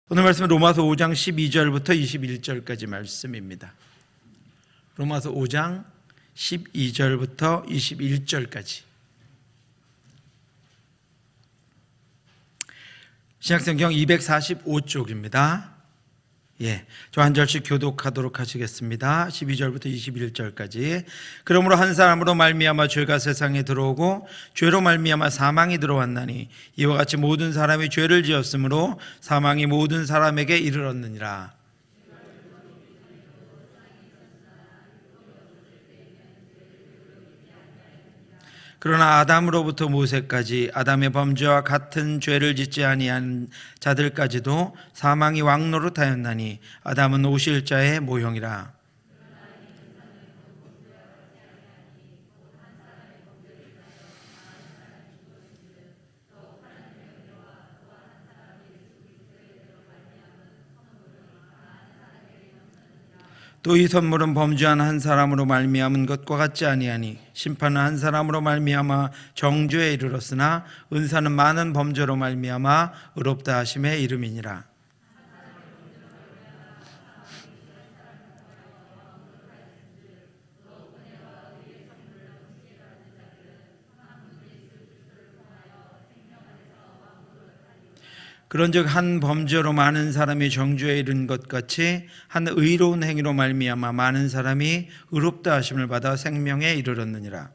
오늘 말씀은 로마서 5장 12절부터 21절까지 말씀입니다. 로마서 5장 12절부터 21절까지. 신약성경 245쪽입니다. 저 한 절씩 교독하도록 하시겠습니다. 12절부터 21절까지. 그러므로 한 사람으로 말미암아 죄가 세상에 들어오고 죄로 말미암아 사망이 들어왔나니 이와 같이 모든 사람이 죄를 지었으므로 사망이 모든 사람에게 이르렀느니라. 그러나 아담으로부터 모세까지 아담의 범죄와 같은 죄를 짓지 아니한 자들까지도 사망이 왕노릇하였나니 아담은 오실 자의 모형이라. 또 이 선물은 범죄한 한 사람으로 말미암은 것과 같지 아니하니 심판은 한 사람으로 말미암아 정죄에 이르렀으나 은사는 많은 범죄로 말미암아 의롭다 하심에 이름이니라. 그런즉 한 범죄로 많은 사람이 정죄에 이른 것 같이 한 의로운 행위로 말미암아 많은 사람이 의롭다 하심을 받아 생명에 이르렀느니라.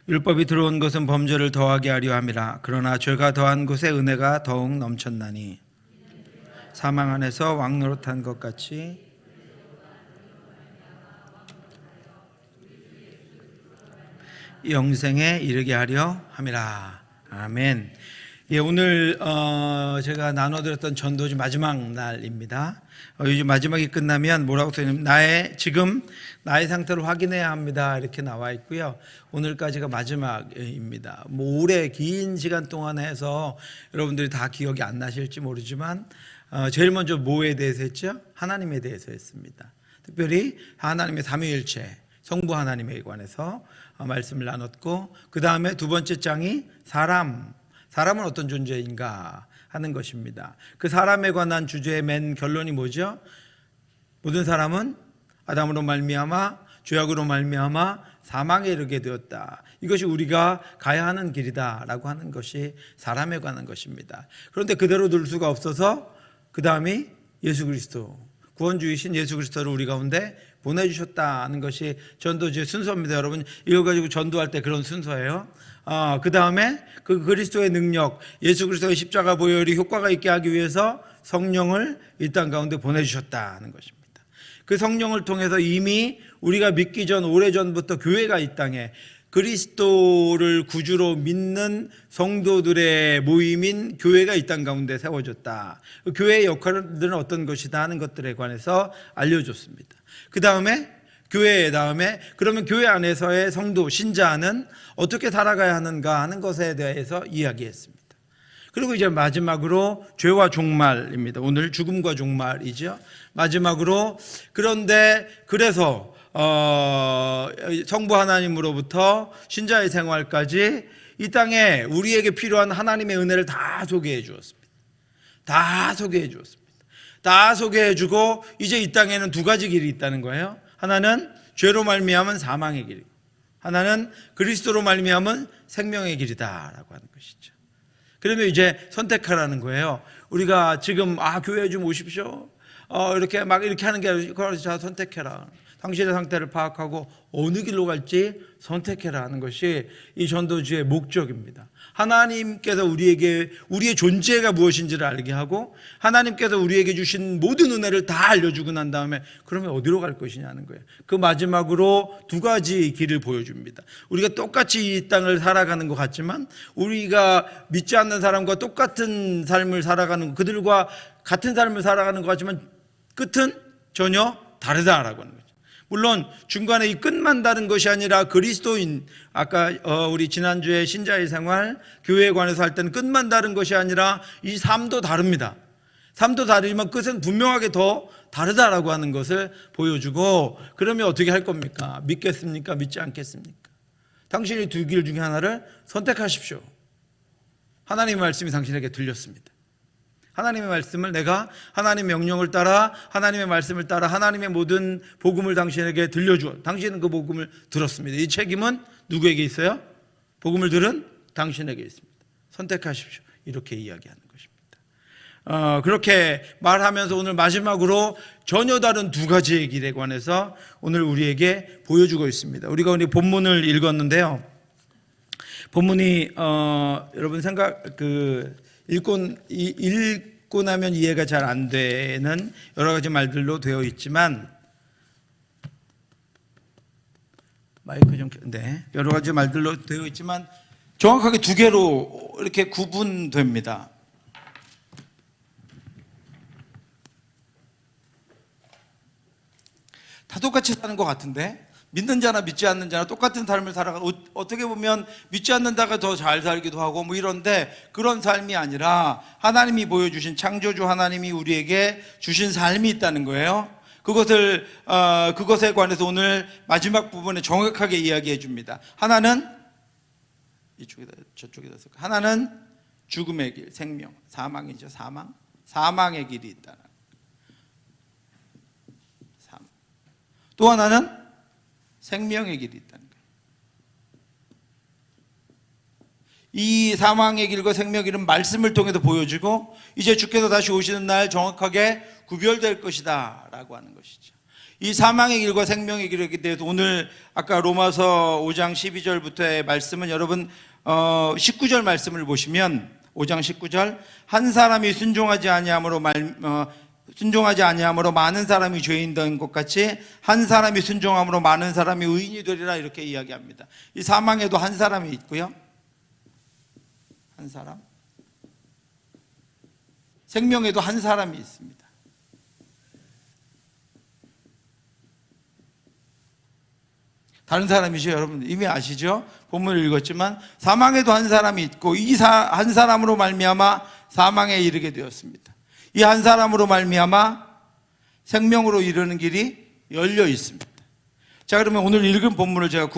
율법이 들어온 것은 범죄를 더하게 하려 함이라. 그러나 죄가 더한 곳에 은혜가 더욱 넘쳤나니 사망 안에서 왕노릇한 것 같이 영생에 이르게 하려 함이라. 아멘. 오늘 제가 나눠드렸던 전도지 마지막 날입니다. 요즘 마지막이 끝나면 뭐라고 써있냐면 지금 나의 상태를 확인해야 합니다, 이렇게 나와 있고요. 오늘까지가 마지막입니다. 오래 긴 시간 동안 해서 여러분들이 다 기억이 안 나실지 모르지만 제일 먼저 뭐에 대해서 했죠? 하나님에 대해서 했습니다. 특별히 하나님의 삼위일체 성부 하나님에 관해서 말씀을 나눴고, 그 다음에 두 번째 장이 사람은 어떤 존재인가 하는 것입니다. 그 사람에 관한 주제의 맨 결론이 뭐죠? 모든 사람은 아담으로 말미암아 죄악으로 말미암아 사망에 이르게 되었다. 이것이 우리가 가야 하는 길이다라고 하는 것이 사람에 관한 것입니다. 그런데 그대로 둘 수가 없어서 그 다음이 예수 그리스도, 구원주이신 예수 그리스도를 우리 가운데 보내주셨다는 것이 전도지의 순서입니다. 여러분 이거 가지고 전도할 때 그런 순서예요. 그 다음에 그 그리스도의 능력, 예수 그리스도의 십자가 보혈이 효과가 있게 하기 위해서 성령을 이 땅 가운데 보내주셨다는 것입니다. 그 성령을 통해서 이미 우리가 믿기 전 오래전부터 교회가 이 땅에 그리스도를 구주로 믿는 성도들의 모임인 교회가 이 땅 가운데 세워졌다. 그 교회의 역할들은 어떤 것이다 하는 것들에 관해서 알려줬습니다. 그 다음에 교회 다음에 그러면 교회 안에서의 성도, 신자는 어떻게 살아가야 하는가 하는 것에 대해서 이야기했습니다. 그리고 이제 마지막으로 죄와 종말입니다. 오늘 죽음과 종말이죠. 마지막으로 그런데 그래서 성부 하나님으로부터 신자의 생활까지 이 땅에 우리에게 필요한 하나님의 은혜를 다 소개해 주었습니다. 다 소개해 주었습니다. 다 소개해 주고 이제 이 땅에는 두 가지 길이 있다는 거예요. 하나는 죄로 말미암은 사망의 길이고 하나는 그리스도로 말미암은 생명의 길이다라고 하는 것이죠. 그러면 이제 선택하라는 거예요. 우리가 지금 교회에 좀 오십시오. 이렇게 하는 게 아니라 자 선택해라. 당신의 상태를 파악하고 어느 길로 갈지 선택해라 하는 것이 이 전도지의 목적입니다. 하나님께서 우리에게 우리의 존재가 무엇인지를 알게 하고 하나님께서 우리에게 주신 모든 은혜를 다 알려주고 난 다음에 그러면 어디로 갈 것이냐는 거예요. 그 마지막으로 두 가지 길을 보여줍니다. 우리가 똑같이 이 땅을 살아가는 것 같지만 우리가 믿지 않는 사람과 똑같은 삶을 살아가는, 그들과 같은 삶을 살아가는 것 같지만 끝은 전혀 다르다라고 하는 거예요. 물론 중간에 이 끝만 다른 것이 아니라 그리스도인, 아까 우리 지난주에 신자의 생활 교회에 관해서 할 때는 끝만 다른 것이 아니라 이 삶도 다릅니다. 삶도 다르지만 끝은 분명하게 더 다르다라고 하는 것을 보여주고, 그러면 어떻게 할 겁니까? 믿겠습니까? 믿지 않겠습니까? 당신이 두 길 중에 하나를 선택하십시오. 하나님의 말씀이 당신에게 들렸습니다. 하나님의 말씀을, 내가 하나님의 명령을 따라, 하나님의 말씀을 따라 하나님의 모든 복음을 당신에게 들려주어 당신은 그 복음을 들었습니다. 이 책임은 누구에게 있어요? 복음을 들은 당신에게 있습니다. 선택하십시오. 이렇게 이야기하는 것입니다. 그렇게 말하면서 오늘 마지막으로 전혀 다른 두 가지의 길에 관해서 오늘 우리에게 보여주고 있습니다. 우리가 오늘 본문을 읽었는데요. 본문이 여러분 읽고 나면 이해가 잘 안 되는 여러 가지 말들로 되어 있지만, 여러 가지 말들로 되어 있지만 정확하게 두 개로 이렇게 구분됩니다. 다 똑같이 사는 것 같은데, 믿는 자나 믿지 않는 자나 똑같은 삶을 살아가, 어떻게 보면 믿지 않는 자가 더 잘 살기도 하고 뭐 이런데, 그런 삶이 아니라 하나님이 보여주신, 창조주 하나님이 우리에게 주신 삶이 있다는 거예요. 그것에 관해서 오늘 마지막 부분에 정확하게 이야기해 줍니다. 하나는 이쪽에다, 저쪽에다 쓸까? 하나는 죽음의 길, 생명, 사망이죠. 사망의 길이 있다는. 또 하나는 생명의 길이 있다는 거예요. 이 사망의 길과 생명의 길은 말씀을 통해서 보여주고, 이제 주께서 다시 오시는 날 정확하게 구별될 것이다 라고 하는 것이죠. 이 사망의 길과 생명의 길에 대해서 오늘 아까 로마서 5장 12절부터의 말씀은, 여러분 19절 말씀을 보시면 5장 19절, 한 사람이 순종하지 아니함으로 많은 사람이 죄인 된 것 같이 한 사람이 순종함으로 많은 사람이 의인이 되리라, 이렇게 이야기합니다. 이 사망에도 한 사람이 있고요, 한 사람, 생명에도 한 사람이 있습니다. 다른 사람이죠. 여러분 이미 아시죠? 본문을 읽었지만 사망에도 한 사람이 있고, 이 한 사람으로 말미암아 사망에 이르게 되었습니다. 이 한 사람으로 말미암아 생명으로 이르는 길이 열려 있습니다. 자, 그러면 오늘 읽은 본문을 제가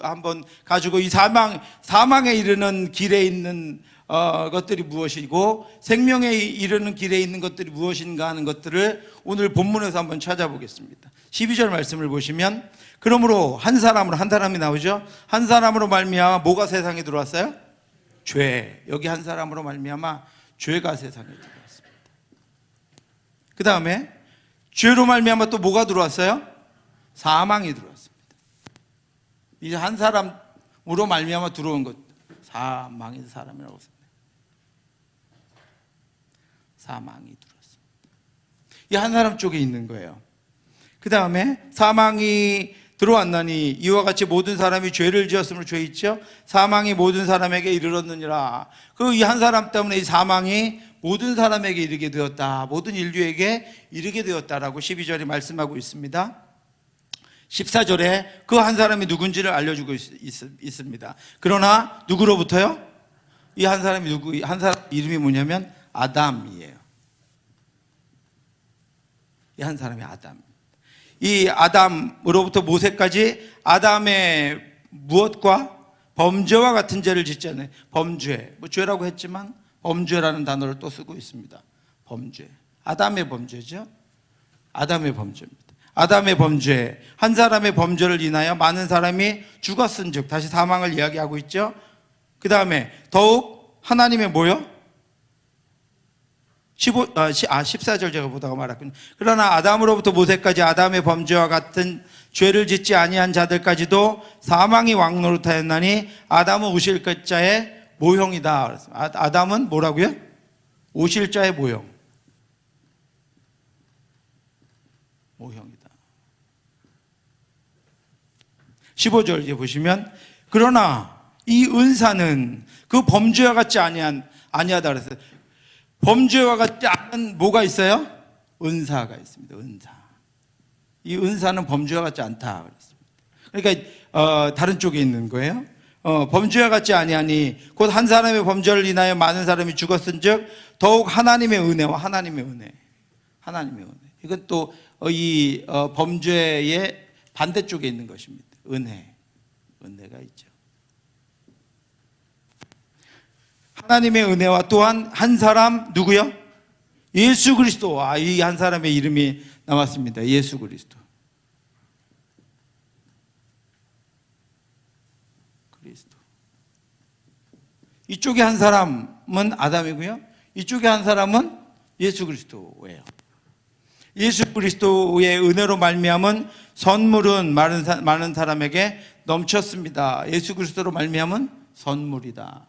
한번 가지고, 이 사망에 이르는 길에 있는 것들이 무엇이고 생명에 이르는 길에 있는 것들이 무엇인가 하는 것들을 오늘 본문에서 한번 찾아보겠습니다. 12절 말씀을 보시면, 그러므로 한 사람이 나오죠. 한 사람으로 말미암아 뭐가 세상에 들어왔어요? 죄. 여기 한 사람으로 말미암아 죄가 세상에 들어왔습니다. 그 다음에 죄로 말미암아 또 뭐가 들어왔어요? 사망이 들어왔습니다. 이제 한 사람으로 말미암아 들어온 것, 사망이 사람이라고 씁니다. 사망이 들어왔습니다. 이 한 사람 쪽에 있는 거예요. 그 다음에 사망이 들어왔나니 이와 같이 모든 사람이 죄를 지었으므로 죄 있죠. 사망이 모든 사람에게 이르렀느니라. 그 이 한 사람 때문에 이 사망이 모든 사람에게 이르게 되었다, 모든 인류에게 이르게 되었다라고 12절이 말씀하고 있습니다. 14절에 그 한 사람이 누군지를 알려주고 있습니다. 그러나 누구로부터요? 이 한 사람이 한 사람 이름이 뭐냐면 아담이에요. 이 한 사람이 아담. 이 아담으로부터 모세까지 아담의 무엇과 범죄와 같은 죄를 짓지 않아요. 범죄, 뭐 죄라고 했지만 범죄라는 단어를 또 쓰고 있습니다. 범죄, 아담의 범죄죠. 아담의 범죄입니다. 아담의 범죄, 한 사람의 범죄를 인하여 많은 사람이 죽었은즉, 다시 사망을 이야기하고 있죠. 그 다음에 더욱 하나님의 뭐요? 14절 제가 보다가 말았군요. 그러나 아담으로부터 모세까지 아담의 범죄와 같은 죄를 짓지 아니한 자들까지도 사망이 왕노릇하였나니 아담은 오실 자의 모형이다. 아담은 뭐라고요? 오실 자의 모형이다. 15절 이제 보시면, 그러나 이 은사는 그 범죄와 같지 아니하다 그랬어요. 범죄와 같지 않은 뭐가 있어요? 은사가 있습니다. 은사. 이 은사는 범죄와 같지 않다 그랬습니다. 그러니까 다른 쪽에 있는 거예요. 범죄와 같지 아니하니 곧 한 사람의 범죄를 인하여 많은 사람이 죽었은즉 더욱 하나님의 은혜와 하나님의 은혜. 이건 또 이 범죄의 반대쪽에 있는 것입니다. 은혜가 있죠. 하나님의 은혜와 또한 한 사람 누구요? 예수 그리스도. 이 한 사람의 이름이 나왔습니다. 예수 그리스도. 이쪽에 한 사람은 아담이고요. 이쪽에 한 사람은 예수 그리스도예요. 예수 그리스도의 은혜로 말미암은 선물은 많은 사람에게 넘쳤습니다. 예수 그리스도로 말미암은 선물이다.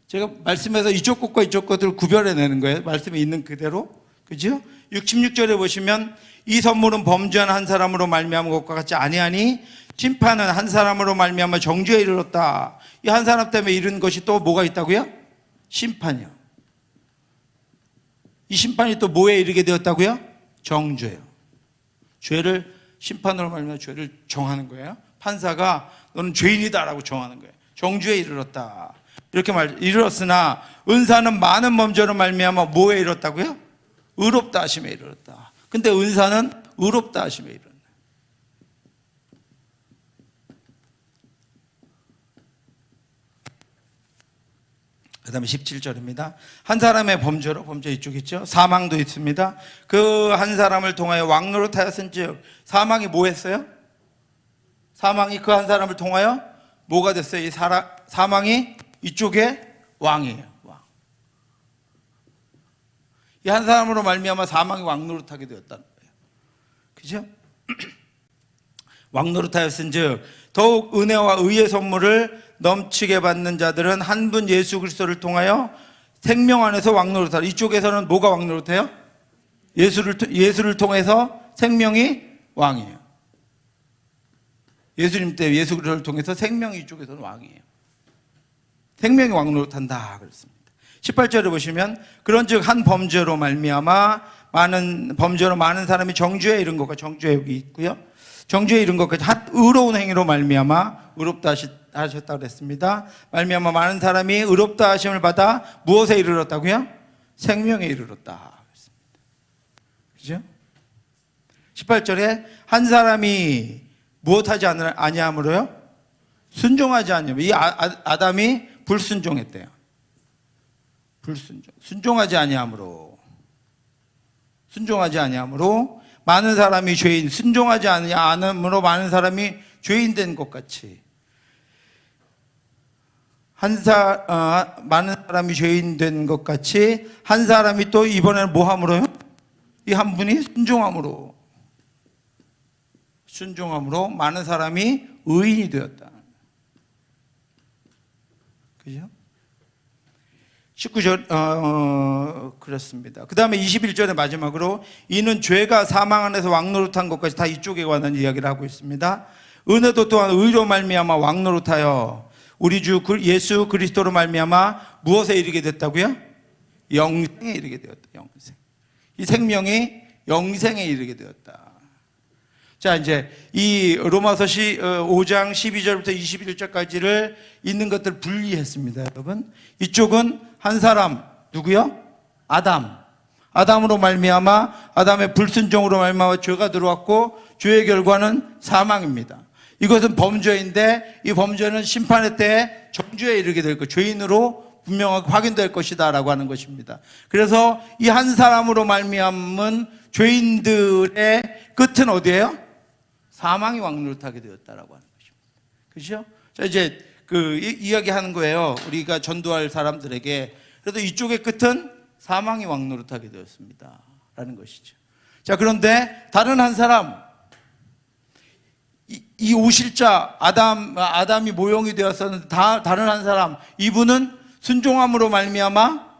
제가 말씀에서 이쪽 것과 이쪽 것들을 구별해내는 거예요. 말씀에 있는 그대로. 그죠? 66절에 보시면 이 선물은 범죄한 한 사람으로 말미암은 것과 같지 아니하니 심판은 한 사람으로 말미암아 정죄에 이르렀다. 이 한 사람 때문에 이른 것이 또 뭐가 있다고요? 심판이요. 이 심판이 또 뭐에 이르게 되었다고요? 정죄요. 죄를 심판으로 말미암아 죄를 정하는 거예요. 판사가 너는 죄인이다라고 정하는 거예요. 정죄에 이르렀다. 이렇게 이르렀으나 은사는 많은 범죄로 말미암아 뭐에 이르렀다고요? 의롭다 하심에 이르렀다. 근데 은사는 의롭다 하심에 이르렀다. 그 다음에 17절입니다. 한 사람의 범죄로, 범죄 이쪽 있죠? 사망도 있습니다. 그 한 사람을 통하여 왕노릇하였은즉, 사망이 뭐 했어요? 사망이 그 한 사람을 통하여 뭐가 됐어요? 이 사망이 이쪽에 왕이에요. 왕. 이 한 사람으로 말미암아 사망이 왕노릇하게 되었다는 거예요. 그죠? 왕노릇하였은즉 더욱 은혜와 의의 선물을 넘치게 받는 자들은 한 분 예수 그리스도를 통하여 생명 안에서 왕노릇하라. 이쪽에서는 뭐가 왕노릇해요? 예수를 통해서 생명이 왕이에요. 예수님 때 예수 그리스도를 통해서 생명이 이쪽에서는 왕이에요. 생명이 왕노릇한다 그랬습니다. 18절에 보시면 그런즉 한 범죄로 말미암아 많은 사람이 정죄에 이른 것과 정죄에 여기 있고요. 정죄에 이른 것까지 한 의로운 행위로 말미암아 의롭다 하셨다고 그랬습니다. 말미암아 많은 사람이 의롭다 하심을 받아 무엇에 이르렀다고요? 생명에 이르렀다 그랬습니다. 그죠? 18절에 한 사람이 무엇하지 아니함으로요? 순종하지 않으면 이 아담이 불순종했대요. 순종하지 아니함으로 많은 사람이 죄인, 순종하지 않음으로 많은 사람이 죄인 된 것 같이 많은 사람이 죄인 된 것 같이 한 사람이 또 이번에는 뭐 함으로요? 이 한 분이 순종함으로 많은 사람이 의인이 되었다. 그죠? 19절 그렇습니다. 그 다음에 21절의 마지막으로 이는 죄가 사망 안에서 왕노릇한 것까지 다 이쪽에 관한 이야기를 하고 있습니다. 은혜도 또한 의로 말미암아 왕노릇하여 우리 주 예수 그리스도로 말미암아 무엇에 이르게 됐다고요? 영생에 이르게 되었다. 영생. 이 생명이 영생에 이르게 되었다. 자, 이제 이 로마서 5장 12절부터 21절까지를 있는 것들을 분리했습니다, 여러분. 이쪽은 한 사람 누구요? 아담으로 말미암아 아담의 불순종으로 말미암아 죄가 들어왔고 죄의 결과는 사망입니다. 이것은 범죄인데 이 범죄는 심판의 때에 정죄에 이르게 될 것, 죄인으로 분명하게 확인될 것이다라고 하는 것입니다. 그래서 이 한 사람으로 말미암은 죄인들의 끝은 어디예요? 사망이 왕노릇하게 되었다라고 하는 것입니다. 그렇죠? 자, 이제 이야기하는 거예요. 우리가 전도할 사람들에게. 그래도 이쪽의 끝은 사망이 왕노릇하게 되었습니다. 라는 것이죠. 자, 그런데 다른 한 사람, 이 오실자 아담이 모형이 되었었는데 다른 한 사람, 이분은 순종함으로 말미암아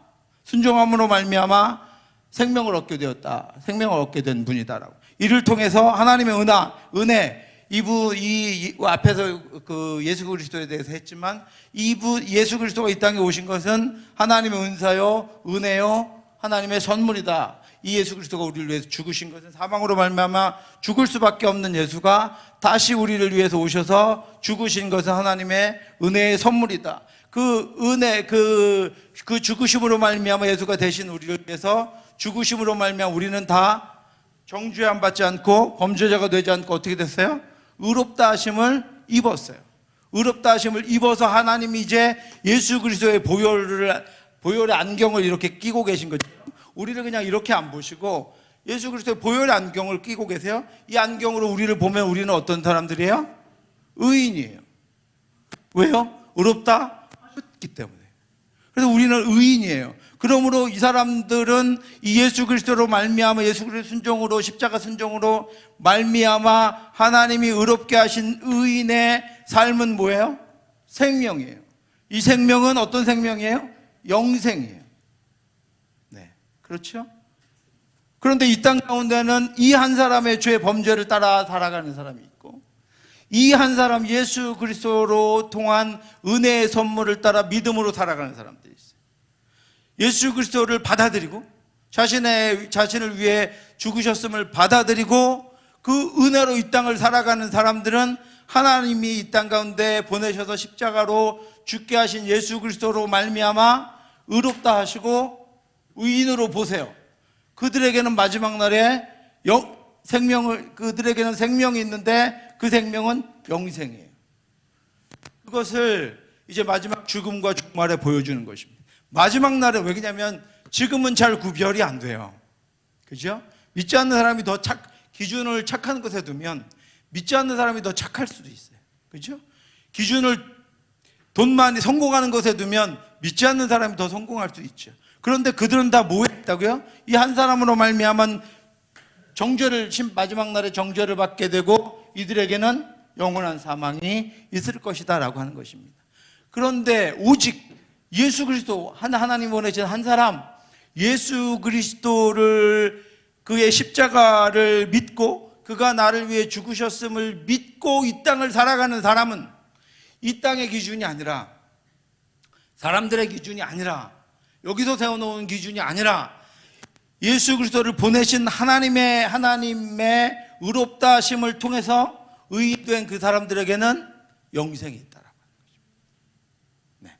생명을 얻게 되었다. 생명을 얻게 된 분이다라고. 이를 통해서 하나님의 은혜, 이 앞에서 그 예수 그리스도에 대해서 했지만 예수 그리스도가 이 땅에 오신 것은 하나님의 은사요, 은혜요, 하나님의 선물이다. 이 예수 그리스도가 우리를 위해서 죽으신 것은 사망으로 말미암아 죽을 수밖에 없는 예수가 다시 우리를 위해서 오셔서 죽으신 것은 하나님의 은혜의 선물이다. 그 은혜, 그 죽으심으로 말미암아 예수가 대신 우리를 위해서 죽으심으로 말미암아 우리는 다 정죄함 받지 않고 범죄자가 되지 않고 어떻게 됐어요? 의롭다 하심을 입었어요. 의롭다 하심을 입어서 하나님이 이제 예수 그리스도의 보혈의 안경을 이렇게 끼고 계신 거죠. 우리를 그냥 이렇게 안 보시고 예수 그리스도의 보혈의 안경을 끼고 계세요. 이 안경으로 우리를 보면 우리는 어떤 사람들이에요? 의인이에요. 왜요? 의롭다 하셨기 때문에. 그래서 우리는 의인이에요. 그러므로 이 사람들은 이 예수 그리스도로 말미암아 예수 그리스도 순종으로 십자가 순종으로 말미암아 하나님이 의롭게 하신 의인의 삶은 뭐예요? 생명이에요. 이 생명은 어떤 생명이에요? 영생이에요. 네, 그렇죠? 그런데 이 땅 가운데는 이 한 사람의 죄 범죄를 따라 살아가는 사람이 있고 이 한 사람 예수 그리스도로 통한 은혜의 선물을 따라 믿음으로 살아가는 사람들이 있어요. 예수 그리스도를 받아들이고 자신을 위해 죽으셨음을 받아들이고 그 은혜로 이 땅을 살아가는 사람들은 하나님이 이 땅 가운데 보내셔서 십자가로 죽게 하신 예수 그리스도로 말미암아 의롭다 하시고 의인으로 보세요. 그들에게는 마지막 날에 그들에게는 생명이 있는데 그 생명은 영생이에요. 그것을 이제 마지막 죽음과 종말에 보여주는 것입니다. 마지막 날에 왜 그러냐면 지금은 잘 구별이 안 돼요. 그죠? 믿지 않는 사람이 더 기준을 착한 것에 두면 믿지 않는 사람이 더 착할 수도 있어요. 그죠? 기준을 돈 많이 성공하는 것에 두면 믿지 않는 사람이 더 성공할 수 있죠. 그런데 그들은 다 뭐 했다고요? 이 한 사람으로 말미암은 마지막 날에 정죄를 받게 되고 이들에게는 영원한 사망이 있을 것이다 라고 하는 것입니다. 그런데 오직 예수 그리스도 하나님 보내신 한 사람 예수 그리스도를 그의 십자가를 믿고 그가 나를 위해 죽으셨음을 믿고 이 땅을 살아가는 사람은 이 땅의 기준이 아니라 사람들의 기준이 아니라 여기서 세워놓은 기준이 아니라 예수 그리스도를 보내신 하나님의 의롭다 하심을 통해서 의인된 그 사람들에게는 영생이 있다라고 하는 것입니다. 네.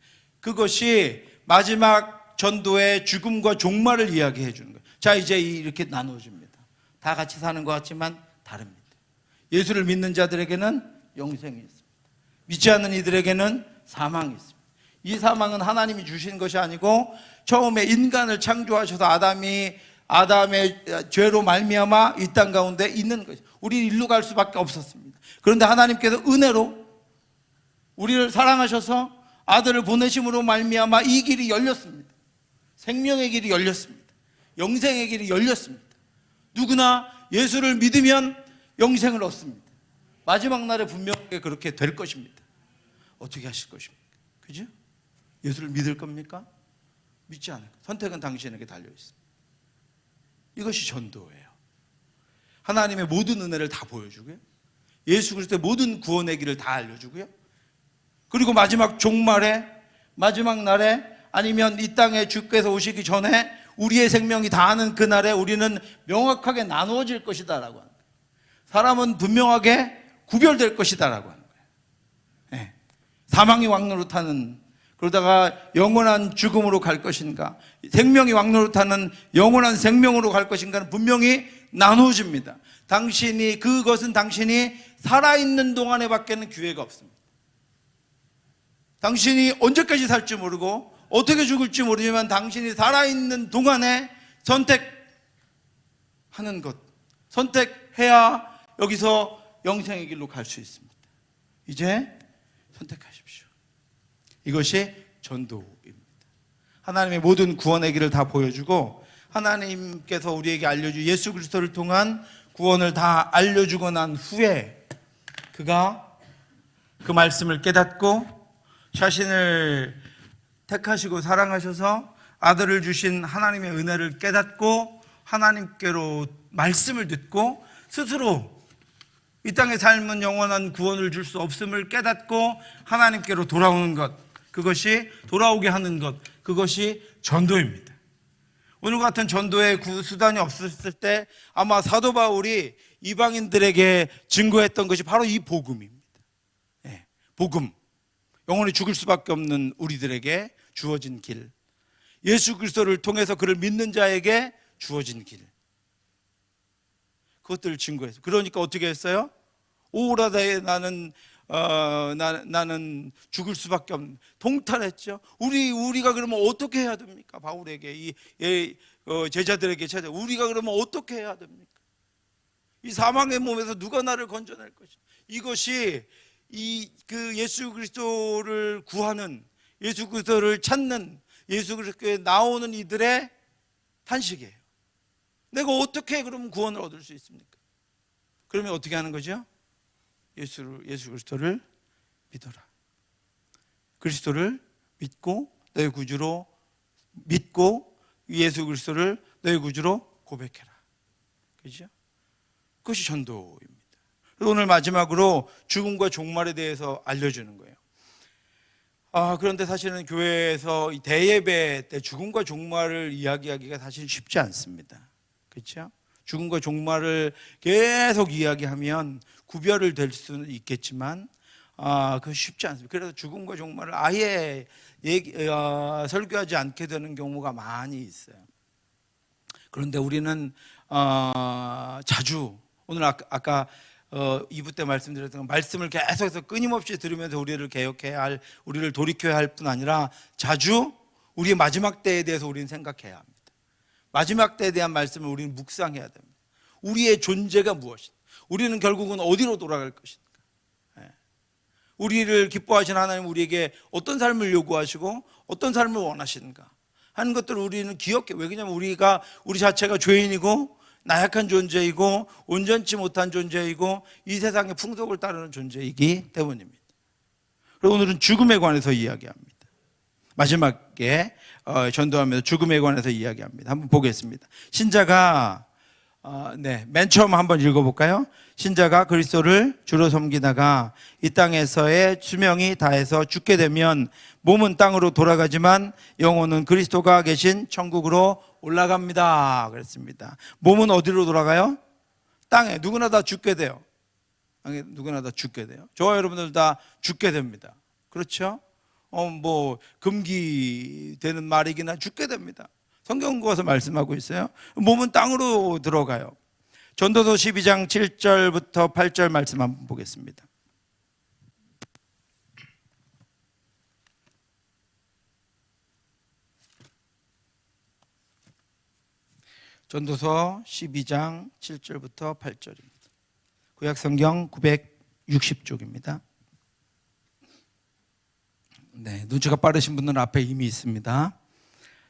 그것이 마지막 전도의 죽음과 종말을 이야기해 주는 거예요. 자, 이제 이렇게 나눠집니다. 다 같이 사는 것 같지만 다릅니다. 예수를 믿는 자들에게는 영생이 있습니다. 믿지 않는 이들에게는 사망이 있습니다. 이 사망은 하나님이 주신 것이 아니고 처음에 인간을 창조하셔서 아담의 죄로 말미암아 이 땅 가운데 있는 것이죠. 우리 일로 갈 수밖에 없었습니다. 그런데 하나님께서 은혜로 우리를 사랑하셔서 아들을 보내심으로 말미암아 이 길이 열렸습니다. 생명의 길이 열렸습니다. 영생의 길이 열렸습니다. 누구나 예수를 믿으면 영생을 얻습니다. 마지막 날에 분명하게 그렇게 될 것입니다. 어떻게 하실 것입니까? 그죠? 예수를 믿을 겁니까? 믿지 않을 겁니다. 선택은 당신에게 달려 있습니다. 이것이 전도예요. 하나님의 모든 은혜를 다 보여주고요. 예수 그리스도의 모든 구원의 길을 다 알려주고요. 그리고 마지막 종말에 마지막 날에 아니면 이 땅에 주께서 오시기 전에 우리의 생명이 다하는 그날에 우리는 명확하게 나누어질 것이다 라고 하는 거예요. 사람은 분명하게 구별될 것이다 라고 하는 거예요. 네. 사망이 왕노릇하는 그러다가 영원한 죽음으로 갈 것인가 생명이 왕노릇하는 영원한 생명으로 갈 것인가는 분명히 나누어집니다. 그것은 당신이 살아있는 동안에 밖에는 기회가 없습니다. 당신이 언제까지 살지 모르고 어떻게 죽을지 모르지만 당신이 살아있는 동안에 선택하는 것 선택해야 여기서 영생의 길로 갈 수 있습니다. 이제 선택하십시오. 이것이 전도입니다. 하나님의 모든 구원의 길을 다 보여주고 하나님께서 우리에게 알려준 예수 그리스도를 통한 구원을 다 알려주고 난 후에 그가 그 말씀을 깨닫고 자신을 택하시고 사랑하셔서 아들을 주신 하나님의 은혜를 깨닫고 하나님께로 말씀을 듣고 스스로 이 땅의 삶은 영원한 구원을 줄 수 없음을 깨닫고 하나님께로 돌아오는 것, 그것이 돌아오게 하는 것, 그것이 전도입니다. 오늘 같은 전도의 수단이 없었을 때 아마 사도 바울이 이방인들에게 증거했던 것이 바로 이 복음입니다. 예, 복음. 영원히 죽을 수밖에 없는 우리들에게 주어진 길. 예수 그리스도를 통해서 그를 믿는 자에게 주어진 길. 그것들을 증거했어요. 그러니까 어떻게 했어요? 오라다에 나는 죽을 수밖에 없는, 동탈했죠. 우리가 그러면 어떻게 해야 됩니까? 바울에게 제자들에게 찾아 우리가 그러면 어떻게 해야 됩니까? 이 사망의 몸에서 누가 나를 건져낼 것이냐? 이것이 그 예수 그리스도를 구하는, 예수 그리스도를 찾는, 예수 그리스도에 나오는 이들의 탄식이에요. 내가 어떻게 그러면 구원을 얻을 수 있습니까? 그러면 어떻게 하는 거죠? 예수 그리스도를 믿어라. 그리스도를 믿고 너의 구주로 믿고 예수 그리스도를 너의 구주로 고백해라. 그렇죠? 그것이 전도입니다. 그래서 오늘 마지막으로 죽음과 종말에 대해서 알려주는 거예요. 그런데 사실은 교회에서 이 대예배 때 죽음과 종말을 이야기하기가 사실 쉽지 않습니다. 그렇죠? 죽음과 종말을 계속 이야기하면 구별을 될 수는 있겠지만 그건 쉽지 않습니다. 그래서 죽음과 종말을 아예 설교하지 않게 되는 경우가 많이 있어요. 그런데 우리는 자주 오늘 아까 2부 때 말씀드렸던 말씀을 계속해서 끊임없이 들으면서 우리를 개혁해야 할, 우리를 돌이켜야 할 뿐 아니라 자주 우리의 마지막 때에 대해서 우리는 생각해야 합니다. 마지막 때에 대한 말씀을 우리는 묵상해야 됩니다. 우리의 존재가 무엇인가? 우리는 결국은 어디로 돌아갈 것인가? 우리를 기뻐하시는 하나님 우리에게 어떤 삶을 요구하시고 어떤 삶을 원하시는가 하는 것들을 우리는 기억해. 왜 그러냐면 우리 자체가 죄인이고 나약한 존재이고 온전치 못한 존재이고 이 세상의 풍속을 따르는 존재이기 때문입니다. 그리고 오늘은 죽음에 관해서 이야기합니다. 마지막에 전도하면서 죽음에 관해서 이야기합니다. 한번 보겠습니다. 신자가 맨 처음 한번 읽어볼까요? 신자가 그리스도를 주로 섬기다가 이 땅에서의 수명이 다해서 죽게 되면 몸은 땅으로 돌아가지만 영혼은 그리스도가 계신 천국으로 올라갑니다. 그랬습니다. 몸은 어디로 돌아가요? 땅에. 누구나 다 죽게 돼요. 누구나 다 죽게 돼요. 저와 여러분들 다 죽게 됩니다. 그렇죠? 금기되는 말이긴 한 죽게 됩니다. 성경 그것을 말씀하고 있어요. 몸은 땅으로 들어가요. 전도서 12장 7절부터 8절 말씀 한번 보겠습니다. 전도서 12장 7절부터 8절입니다. 구약성경 960쪽입니다. 눈치가 빠르신 분들은 앞에 이미 있습니다.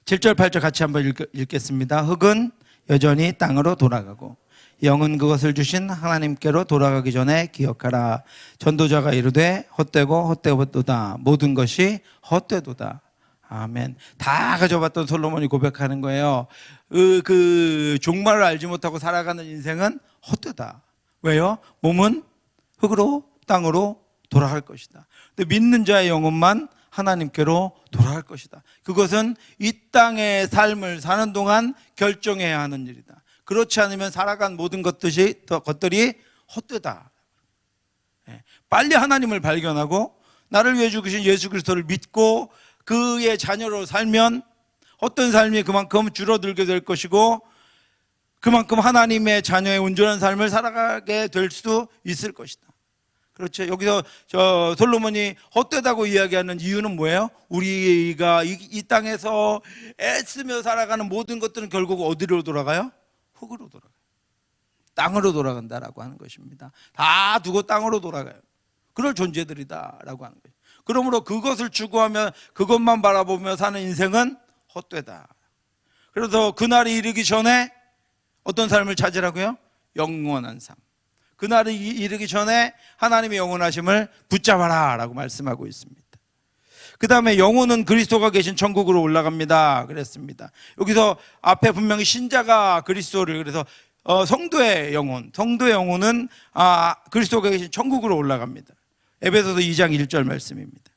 7절 8절 같이 한번 읽겠습니다. 흙은 여전히 땅으로 돌아가고 영은 그것을 주신 하나님께로 돌아가기 전에 기억하라. 전도자가 이르되 헛되고 헛되도다. 모든 것이 헛되도다. 아멘. 다 가져봤던 솔로몬이 고백하는 거예요. 그 종말을 알지 못하고 살아가는 인생은 헛되다. 왜요? 몸은 흙으로 땅으로 돌아갈 것이다. 근데 믿는 자의 영혼만 하나님께로 돌아갈 것이다. 그것은 이 땅의 삶을 사는 동안 결정해야 하는 일이다. 그렇지 않으면 살아간 모든 것들이 헛되다. 빨리 하나님을 발견하고 나를 위해 죽으신 예수 그리스도를 믿고 그의 자녀로 살면 어떤 삶이 그만큼 줄어들게 될 것이고 그만큼 하나님의 자녀의 온전한 삶을 살아가게 될 수도 있을 것이다. 그렇죠. 여기서 솔로몬이 헛되다고 이야기하는 이유는 뭐예요? 우리가 이 땅에서 애쓰며 살아가는 모든 것들은 결국 어디로 돌아가요? 흙으로 돌아가요. 땅으로 돌아간다라고 하는 것입니다. 다 두고 땅으로 돌아가요. 그럴 존재들이다라고 하는 거예요. 그러므로 그것을 추구하며 그것만 바라보며 사는 인생은 헛되다. 그래서 그날이 이르기 전에 어떤 삶을 찾으라고요? 영원한 삶. 그날이 이르기 전에 하나님의 영원하심을 붙잡아라 라고 말씀하고 있습니다. 그 다음에 영혼은 그리스도가 계신 천국으로 올라갑니다 그랬습니다. 여기서 앞에 분명히 신자가 그리스도를, 그래서 성도의 영혼은 그리스도가 계신 천국으로 올라갑니다. 에베소서 2장 1절 말씀입니다.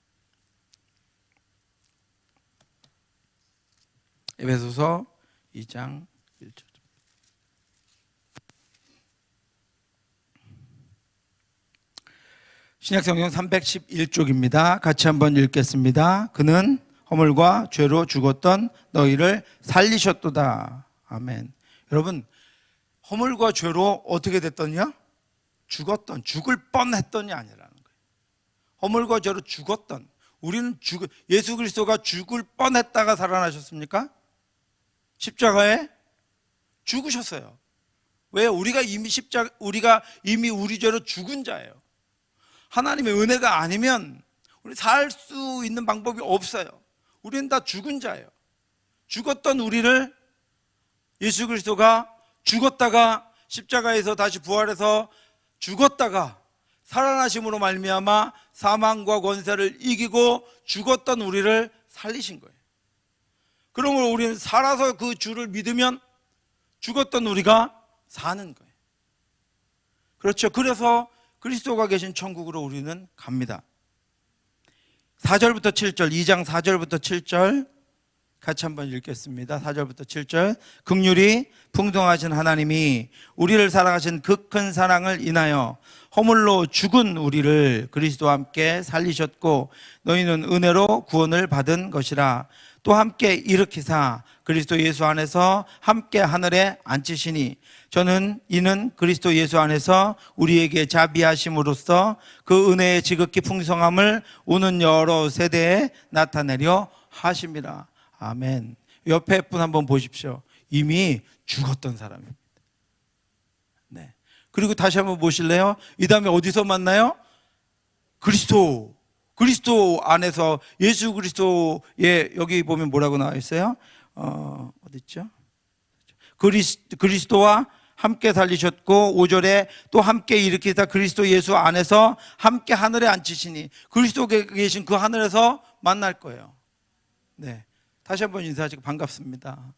에베소서 2장 1절. 신약성경 311쪽입니다. 같이 한번 읽겠습니다. 그는 허물과 죄로 죽었던 너희를 살리셨도다. 아멘. 여러분, 허물과 죄로 어떻게 됐더냐? 죽었던, 죽을 뻔했던이 아니라는 거예요. 허물과 죄로 죽었던, 우리는 예수 그리스도가 죽을 뻔했다가 살아나셨습니까? 십자가에 죽으셨어요. 왜? 우리가 이미 우리 죄로 죽은 자예요. 하나님의 은혜가 아니면 우리 살 수 있는 방법이 없어요. 우리는 다 죽은 자예요. 죽었던 우리를 예수 그리스도가 죽었다가 십자가에서 다시 부활해서 죽었다가 살아나심으로 말미암아 사망과 권세를 이기고 죽었던 우리를 살리신 거예요. 그러므로 우리는 살아서 그 주를 믿으면 죽었던 우리가 사는 거예요. 그렇죠. 그래서 그리스도가 계신 천국으로 우리는 갑니다. 4절부터 7절, 2장 4절부터 7절 같이 한번 읽겠습니다. 4절부터 7절. 긍휼이 풍성하신 하나님이 우리를 사랑하신 그 큰 사랑을 인하여 허물로 죽은 우리를 그리스도와 함께 살리셨고 너희는 은혜로 구원을 받은 것이라. 또 함께 일으키사 그리스도 예수 안에서 함께 하늘에 앉히시니 저는 이는 그리스도 예수 안에서 우리에게 자비하심으로써 그 은혜의 지극히 풍성함을 오는 여러 세대에 나타내려 하심이라. 아멘. 옆에 분 한번 보십시오. 이미 죽었던 사람입니다. 네. 그리고 다시 한번 보실래요? 이 다음에 어디서 만나요? 그리스도 안에서 예수 그리스도의, 여기 보면 뭐라고 나와 있어요? 어디 있죠? 그리스도와 함께 살리셨고 5절에 또 함께 일으키사 그리스도 예수 안에서 함께 하늘에 앉히시니 그리스도에 계신 그 하늘에서 만날 거예요. 네. 다시 한번 인사하시고 반갑습니다.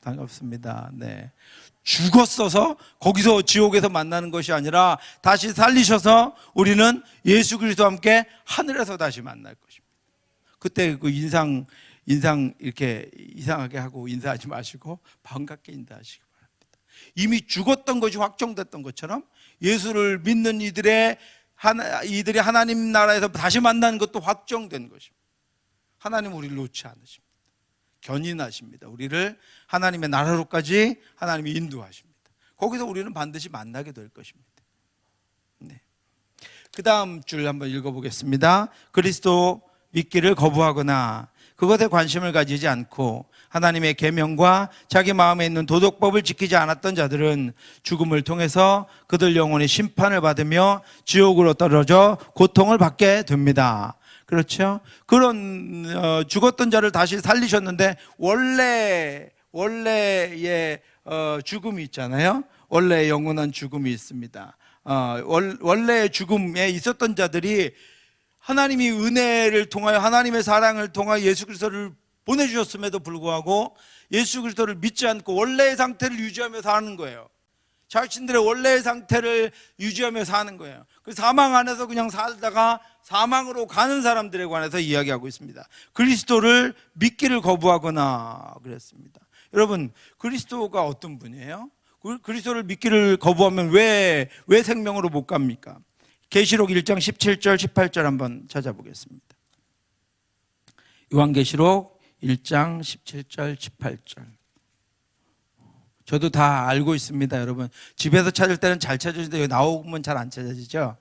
반갑습니다. 네. 죽었어서 거기서 지옥에서 만나는 것이 아니라 다시 살리셔서 우리는 예수 그리스도와 함께 하늘에서 다시 만날 것입니다. 그때 그 인상 이렇게 이상하게 하고 인사하지 마시고 반갑게 인사하시기 바랍니다. 이미 죽었던 것이 확정됐던 것처럼 예수를 믿는 이들이 하나님 나라에서 다시 만나는 것도 확정된 것입니다. 하나님 우리를 놓지 않으십니다. 견인하십니다. 우리를 하나님의 나라로까지 하나님이 인도하십니다. 거기서 우리는 반드시 만나게 될 것입니다. 네. 그 다음 줄 한번 읽어보겠습니다. 그리스도 믿기를 거부하거나 그것에 관심을 가지지 않고 하나님의 계명과 자기 마음에 있는 도덕법을 지키지 않았던 자들은 죽음을 통해서 그들 영혼의 심판을 받으며 지옥으로 떨어져 고통을 받게 됩니다. 그렇죠? 그런 죽었던 자를 다시 살리셨는데 원래의 죽음이 있잖아요. 원래 영원한 죽음이 있습니다. 원래의 죽음에 있었던 자들이 하나님이 은혜를 통하여 하나님의 사랑을 통하여 예수 그리스도를 보내주셨음에도 불구하고 예수 그리스도를 믿지 않고 원래의 상태를 유지하며 사는 거예요. 자신들의 원래의 상태를 유지하며 사는 거예요. 그 사망 안에서 그냥 살다가 사망으로 가는 사람들에 관해서 이야기하고 있습니다. 그리스도를 믿기를 거부하거나 그랬습니다. 여러분, 그리스도가 어떤 분이에요? 그리스도를 믿기를 거부하면 왜 생명으로 못 갑니까? 계시록 1장 17절 18절 한번 찾아보겠습니다. 요한계시록 1장 17절 18절. 저도 다 알고 있습니다. 여러분 집에서 찾을 때는 잘 찾으시는데 여기 나오면 잘 안 찾아지죠?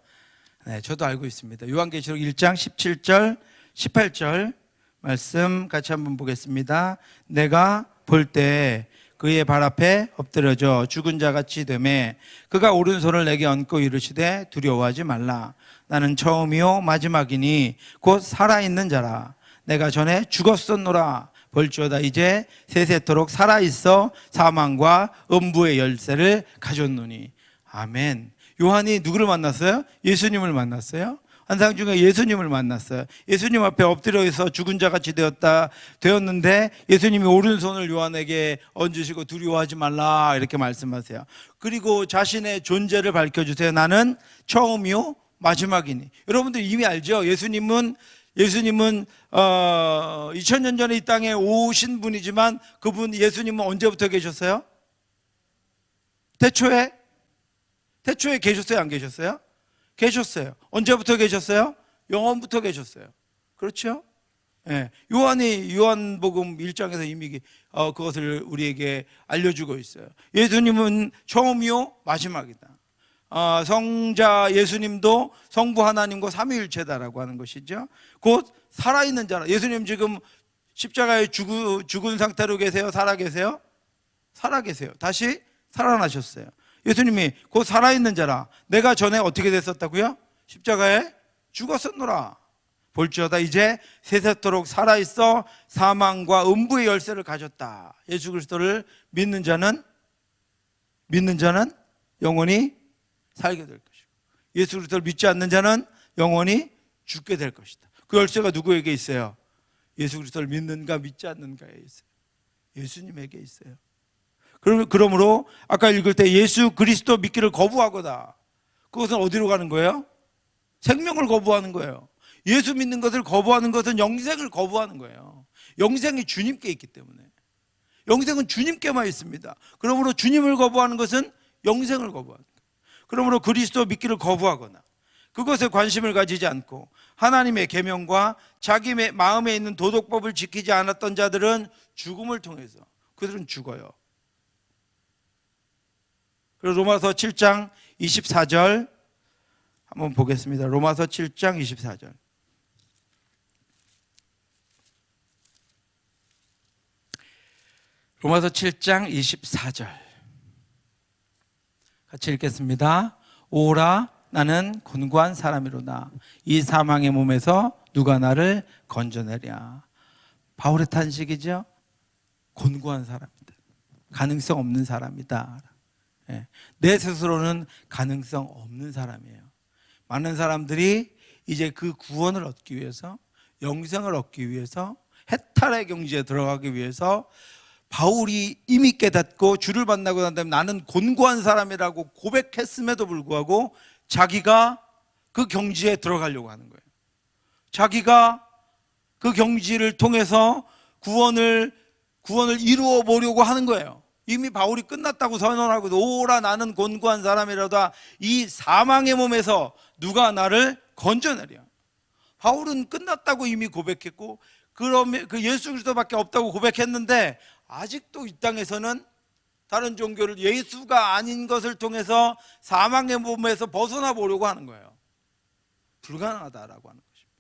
네, 저도 알고 있습니다. 요한계시록 1장 17절 18절 말씀 같이 한번 보겠습니다. 내가 볼 때 그의 발 앞에 엎드려져 죽은 자같이 되매 그가 오른손을 내게 얹고 이르시되 두려워하지 말라. 나는 처음이요 마지막이니 곧 살아있는 자라. 내가 전에 죽었었노라. 볼지어다 이제 세세토록 살아있어 사망과 음부의 열쇠를 가졌노니. 아멘. 요한이 누구를 만났어요? 예수님을 만났어요. 환상 중에 예수님을 만났어요. 예수님 앞에 엎드려서 죽은 자같이 되었는데 예수님이 오른손을 요한에게 얹으시고 두려워하지 말라 이렇게 말씀하세요. 그리고 자신의 존재를 밝혀주세요. 나는 처음이요 마지막이니. 여러분들 이미 알죠? 예수님은 예수님은 2000년 전에 이 땅에 오신 분이지만 그분 예수님은 언제부터 계셨어요? 태초에 계셨어요? 안 계셨어요? 계셨어요. 언제부터 계셨어요? 영원부터 계셨어요. 그렇죠? 예, 요한복음 1장에서 이미 그것을 우리에게 알려주고 있어요. 예수님은 처음이요 마지막이다. 성자 예수님도 성부 하나님과 삼위일체다라고 하는 것이죠. 곧 살아있는 자라. 예수님 지금 십자가에 죽은 상태로 계세요? 살아 계세요? 살아 계세요. 다시 살아나셨어요. 예수님이 곧 살아있는 자라. 내가 전에 어떻게 됐었다고요? 십자가에 죽었었노라. 볼지어다 이제 세세토록 살아있어 사망과 음부의 열쇠를 가졌다. 예수 그리스도를 믿는 자는 영원히 살게 될 것이고, 예수 그리스도를 믿지 않는 자는 영원히 죽게 될 것이다. 그 열쇠가 누구에게 있어요? 예수 그리스도를 믿는가 믿지 않는가에 있어요. 예수님에게 있어요. 그러므로 아까 읽을 때 예수 그리스도 믿기를 거부하거나, 그것은 어디로 가는 거예요? 생명을 거부하는 거예요. 예수 믿는 것을 거부하는 것은 영생을 거부하는 거예요. 영생이 주님께 있기 때문에. 영생은 주님께만 있습니다. 그러므로 주님을 거부하는 것은 영생을 거부하는 거예요. 그러므로 그리스도 믿기를 거부하거나 그것에 관심을 가지지 않고 하나님의 계명과 자기 마음에 있는 도덕법을 지키지 않았던 자들은 죽음을 통해서 그들은 죽어요. 그리고 로마서 7장 24절 한번 보겠습니다. 로마서 7장 24절. 로마서 7장 24절 같이 읽겠습니다. 오라 나는 곤고한 사람이로다. 이 사망의 몸에서 누가 나를 건져내랴. 바울의 탄식이죠. 곤고한 사람이다. 가능성 없는 사람이다. 내 스스로는 가능성 없는 사람이에요. 많은 사람들이 이제 그 구원을 얻기 위해서, 영생을 얻기 위해서, 해탈의 경지에 들어가기 위해서 바울이 이미 깨닫고 주를 만나고 난 다음에 나는 곤고한 사람이라고 고백했음에도 불구하고 자기가 그 경지에 들어가려고 하는 거예요. 자기가 그 경지를 통해서 구원을 이루어 보려고 하는 거예요. 이미 바울이 끝났다고 선언하고 오라 나는 곤고한 사람이라다. 이 사망의 몸에서 누가 나를 건져내랴. 바울은 끝났다고 이미 고백했고, 그러면 그 예수 그리스도밖에 없다고 고백했는데 아직도 이 땅에서는 다른 종교를 예수가 아닌 것을 통해서 사망의 몸에서 벗어나 보려고 하는 거예요. 불가능하다라고 하는 것입니다.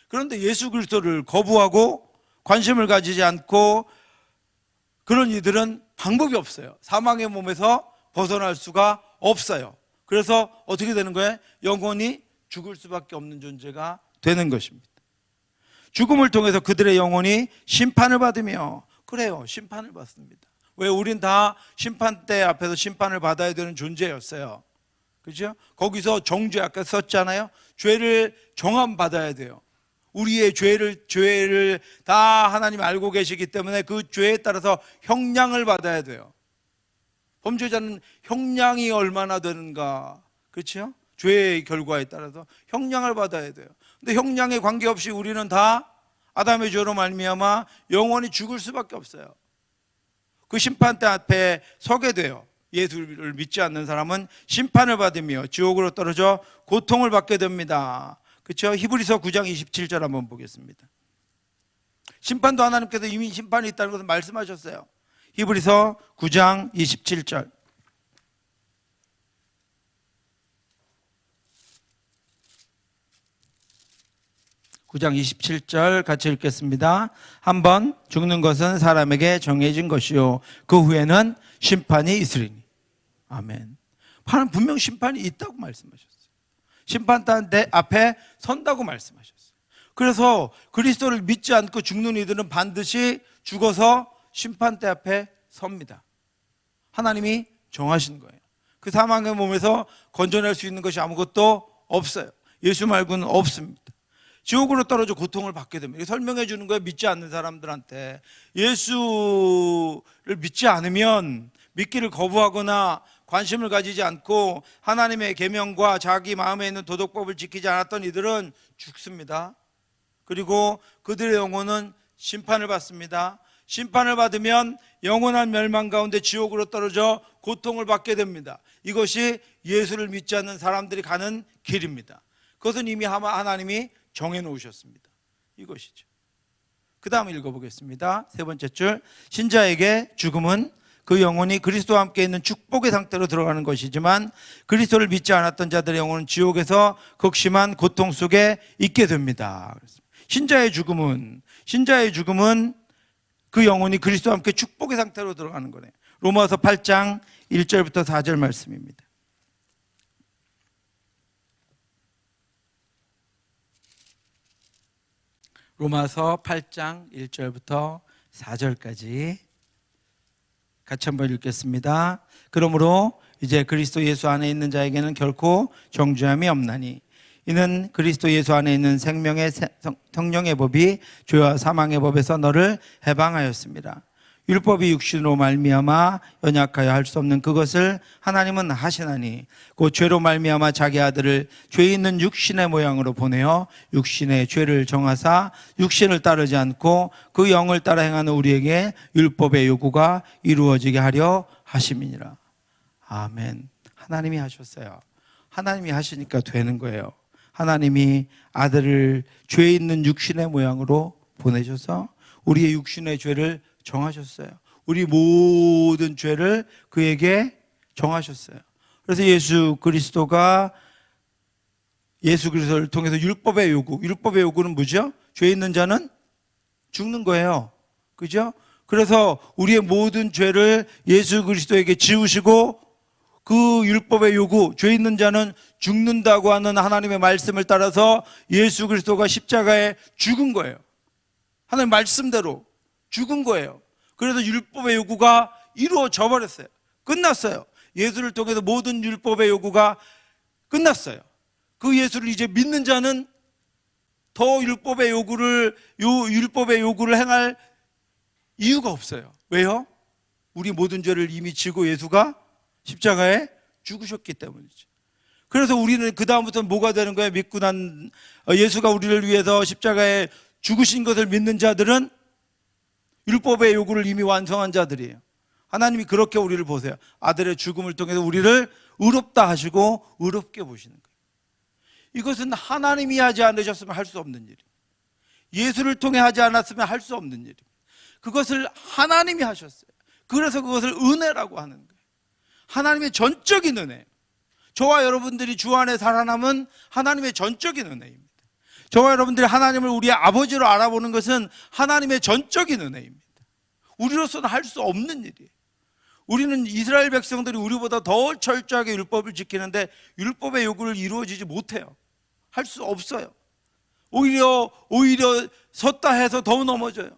그런데 예수 그리스도를 거부하고 관심을 가지지 않고 그런 이들은 방법이 없어요. 사망의 몸에서 벗어날 수가 없어요. 그래서 어떻게 되는 거예요? 영원히 죽을 수밖에 없는 존재가 되는 것입니다. 죽음을 통해서 그들의 영혼이 심판을 받으며, 그래요, 심판을 받습니다. 왜? 우린 다 심판대 앞에서 심판을 받아야 되는 존재였어요. 그렇죠? 거기서 정죄 아까 썼잖아요. 죄를 정함받아야 돼요. 우리의 죄를 다 하나님 알고 계시기 때문에 그 죄에 따라서 형량을 받아야 돼요. 범죄자는 형량이 얼마나 되는가, 그렇죠? 죄의 결과에 따라서 형량을 받아야 돼요. 근데 형량에 관계없이 우리는 다 아담의 죄로 말미암아 영원히 죽을 수밖에 없어요. 그 심판대 앞에 서게 돼요. 예수를 믿지 않는 사람은 심판을 받으며 지옥으로 떨어져 고통을 받게 됩니다. 그렇죠? 히브리서 9장 27절 한번 보겠습니다. 심판도 하나님께서 이미 심판이 있다는 것을 말씀하셨어요. 히브리서 9장 27절. 9장 27절 같이 읽겠습니다. 한번 죽는 것은 사람에게 정해진 것이요 그 후에는 심판이 있으리니. 아멘. 하나님 분명 심판이 있다고 말씀하셨어요. 심판대 앞에 선다고 말씀하셨어요. 그래서 그리스도를 믿지 않고 죽는 이들은 반드시 죽어서 심판대 앞에 섭니다. 하나님이 정하신 거예요. 그 사망의 몸에서 건져낼 수 있는 것이 아무것도 없어요. 예수 말고는 없습니다. 지옥으로 떨어져 고통을 받게 됩니다. 설명해 주는 거예요. 믿지 않는 사람들한테. 예수를 믿지 않으면, 믿기를 거부하거나 관심을 가지지 않고 하나님의 계명과 자기 마음에 있는 도덕법을 지키지 않았던 이들은 죽습니다. 그리고 그들의 영혼은 심판을 받습니다. 심판을 받으면 영원한 멸망 가운데 지옥으로 떨어져 고통을 받게 됩니다. 이것이 예수를 믿지 않는 사람들이 가는 길입니다. 그것은 이미 하나님이 정해놓으셨습니다. 이것이죠. 그 다음 읽어보겠습니다. 세 번째 줄, 신자에게 죽음은 그 영혼이 그리스도와 함께 있는 축복의 상태로 들어가는 것이지만 그리스도를 믿지 않았던 자들의 영혼은 지옥에서 극심한 고통 속에 있게 됩니다. 신자의 죽음은 그 영혼이 그리스도와 함께 축복의 상태로 들어가는 거네요. 로마서 8장 1절부터 4절 말씀입니다. 로마서 8장 1절부터 4절까지 같이 한번 읽겠습니다. 그러므로 이제 그리스도 예수 안에 있는 자에게는 결코 정죄함이 없나니 이는 그리스도 예수 안에 있는 생명의 성령의 법이 죄와 사망의 법에서 너를 해방하였습니다. 율법이 육신으로 말미암아 연약하여 할 수 없는 그것을 하나님은 하시나니 그 죄로 말미암아 자기 아들을 죄 있는 육신의 모양으로 보내어 육신의 죄를 정하사 육신을 따르지 않고 그 영을 따라 행하는 우리에게 율법의 요구가 이루어지게 하려 하심이니라. 아멘. 하나님이 하셨어요. 하나님이 하시니까 되는 거예요. 하나님이 아들을 죄 있는 육신의 모양으로 보내셔서 우리의 육신의 죄를 정하셨어요. 우리 모든 죄를 그에게 정하셨어요. 그래서 예수 그리스도를 통해서 율법의 요구는 뭐죠? 죄 있는 자는 죽는 거예요. 그죠? 그래서 우리의 모든 죄를 예수 그리스도에게 지우시고 그 율법의 요구, 죄 있는 자는 죽는다고 하는 하나님의 말씀을 따라서 예수 그리스도가 십자가에 죽은 거예요. 하나님 말씀대로 죽은 거예요. 그래서 율법의 요구가 이루어져 버렸어요. 끝났어요. 예수를 통해서 모든 율법의 요구가 끝났어요. 그 예수를 이제 믿는 자는 더 율법의 요구를 행할 이유가 없어요. 왜요? 우리 모든 죄를 이미 지고 예수가 십자가에 죽으셨기 때문이죠. 그래서 우리는 그 다음부터 뭐가 되는 거예요? 믿고 난 예수가 우리를 위해서 십자가에 죽으신 것을 믿는 자들은 율법의 요구를 이미 완성한 자들이에요. 하나님이 그렇게 우리를 보세요. 아들의 죽음을 통해서 우리를 의롭다 하시고 의롭게 보시는 거예요. 이것은 하나님이 하지 않으셨으면 할 수 없는 일입니다. 예수를 통해 하지 않았으면 할 수 없는 일입니다. 그것을 하나님이 하셨어요. 그래서 그것을 은혜라고 하는 거예요. 하나님의 전적인 은혜예요. 저와 여러분들이 주 안에 살아남은 하나님의 전적인 은혜입니다. 저와 여러분들이 하나님을 우리의 아버지로 알아보는 것은 하나님의 전적인 은혜입니다. 우리로서는 할 수 없는 일이에요. 우리는 이스라엘 백성들이 우리보다 더 철저하게 율법을 지키는데 율법의 요구를 이루어지지 못해요. 할 수 없어요. 오히려 섰다 해서 더 넘어져요.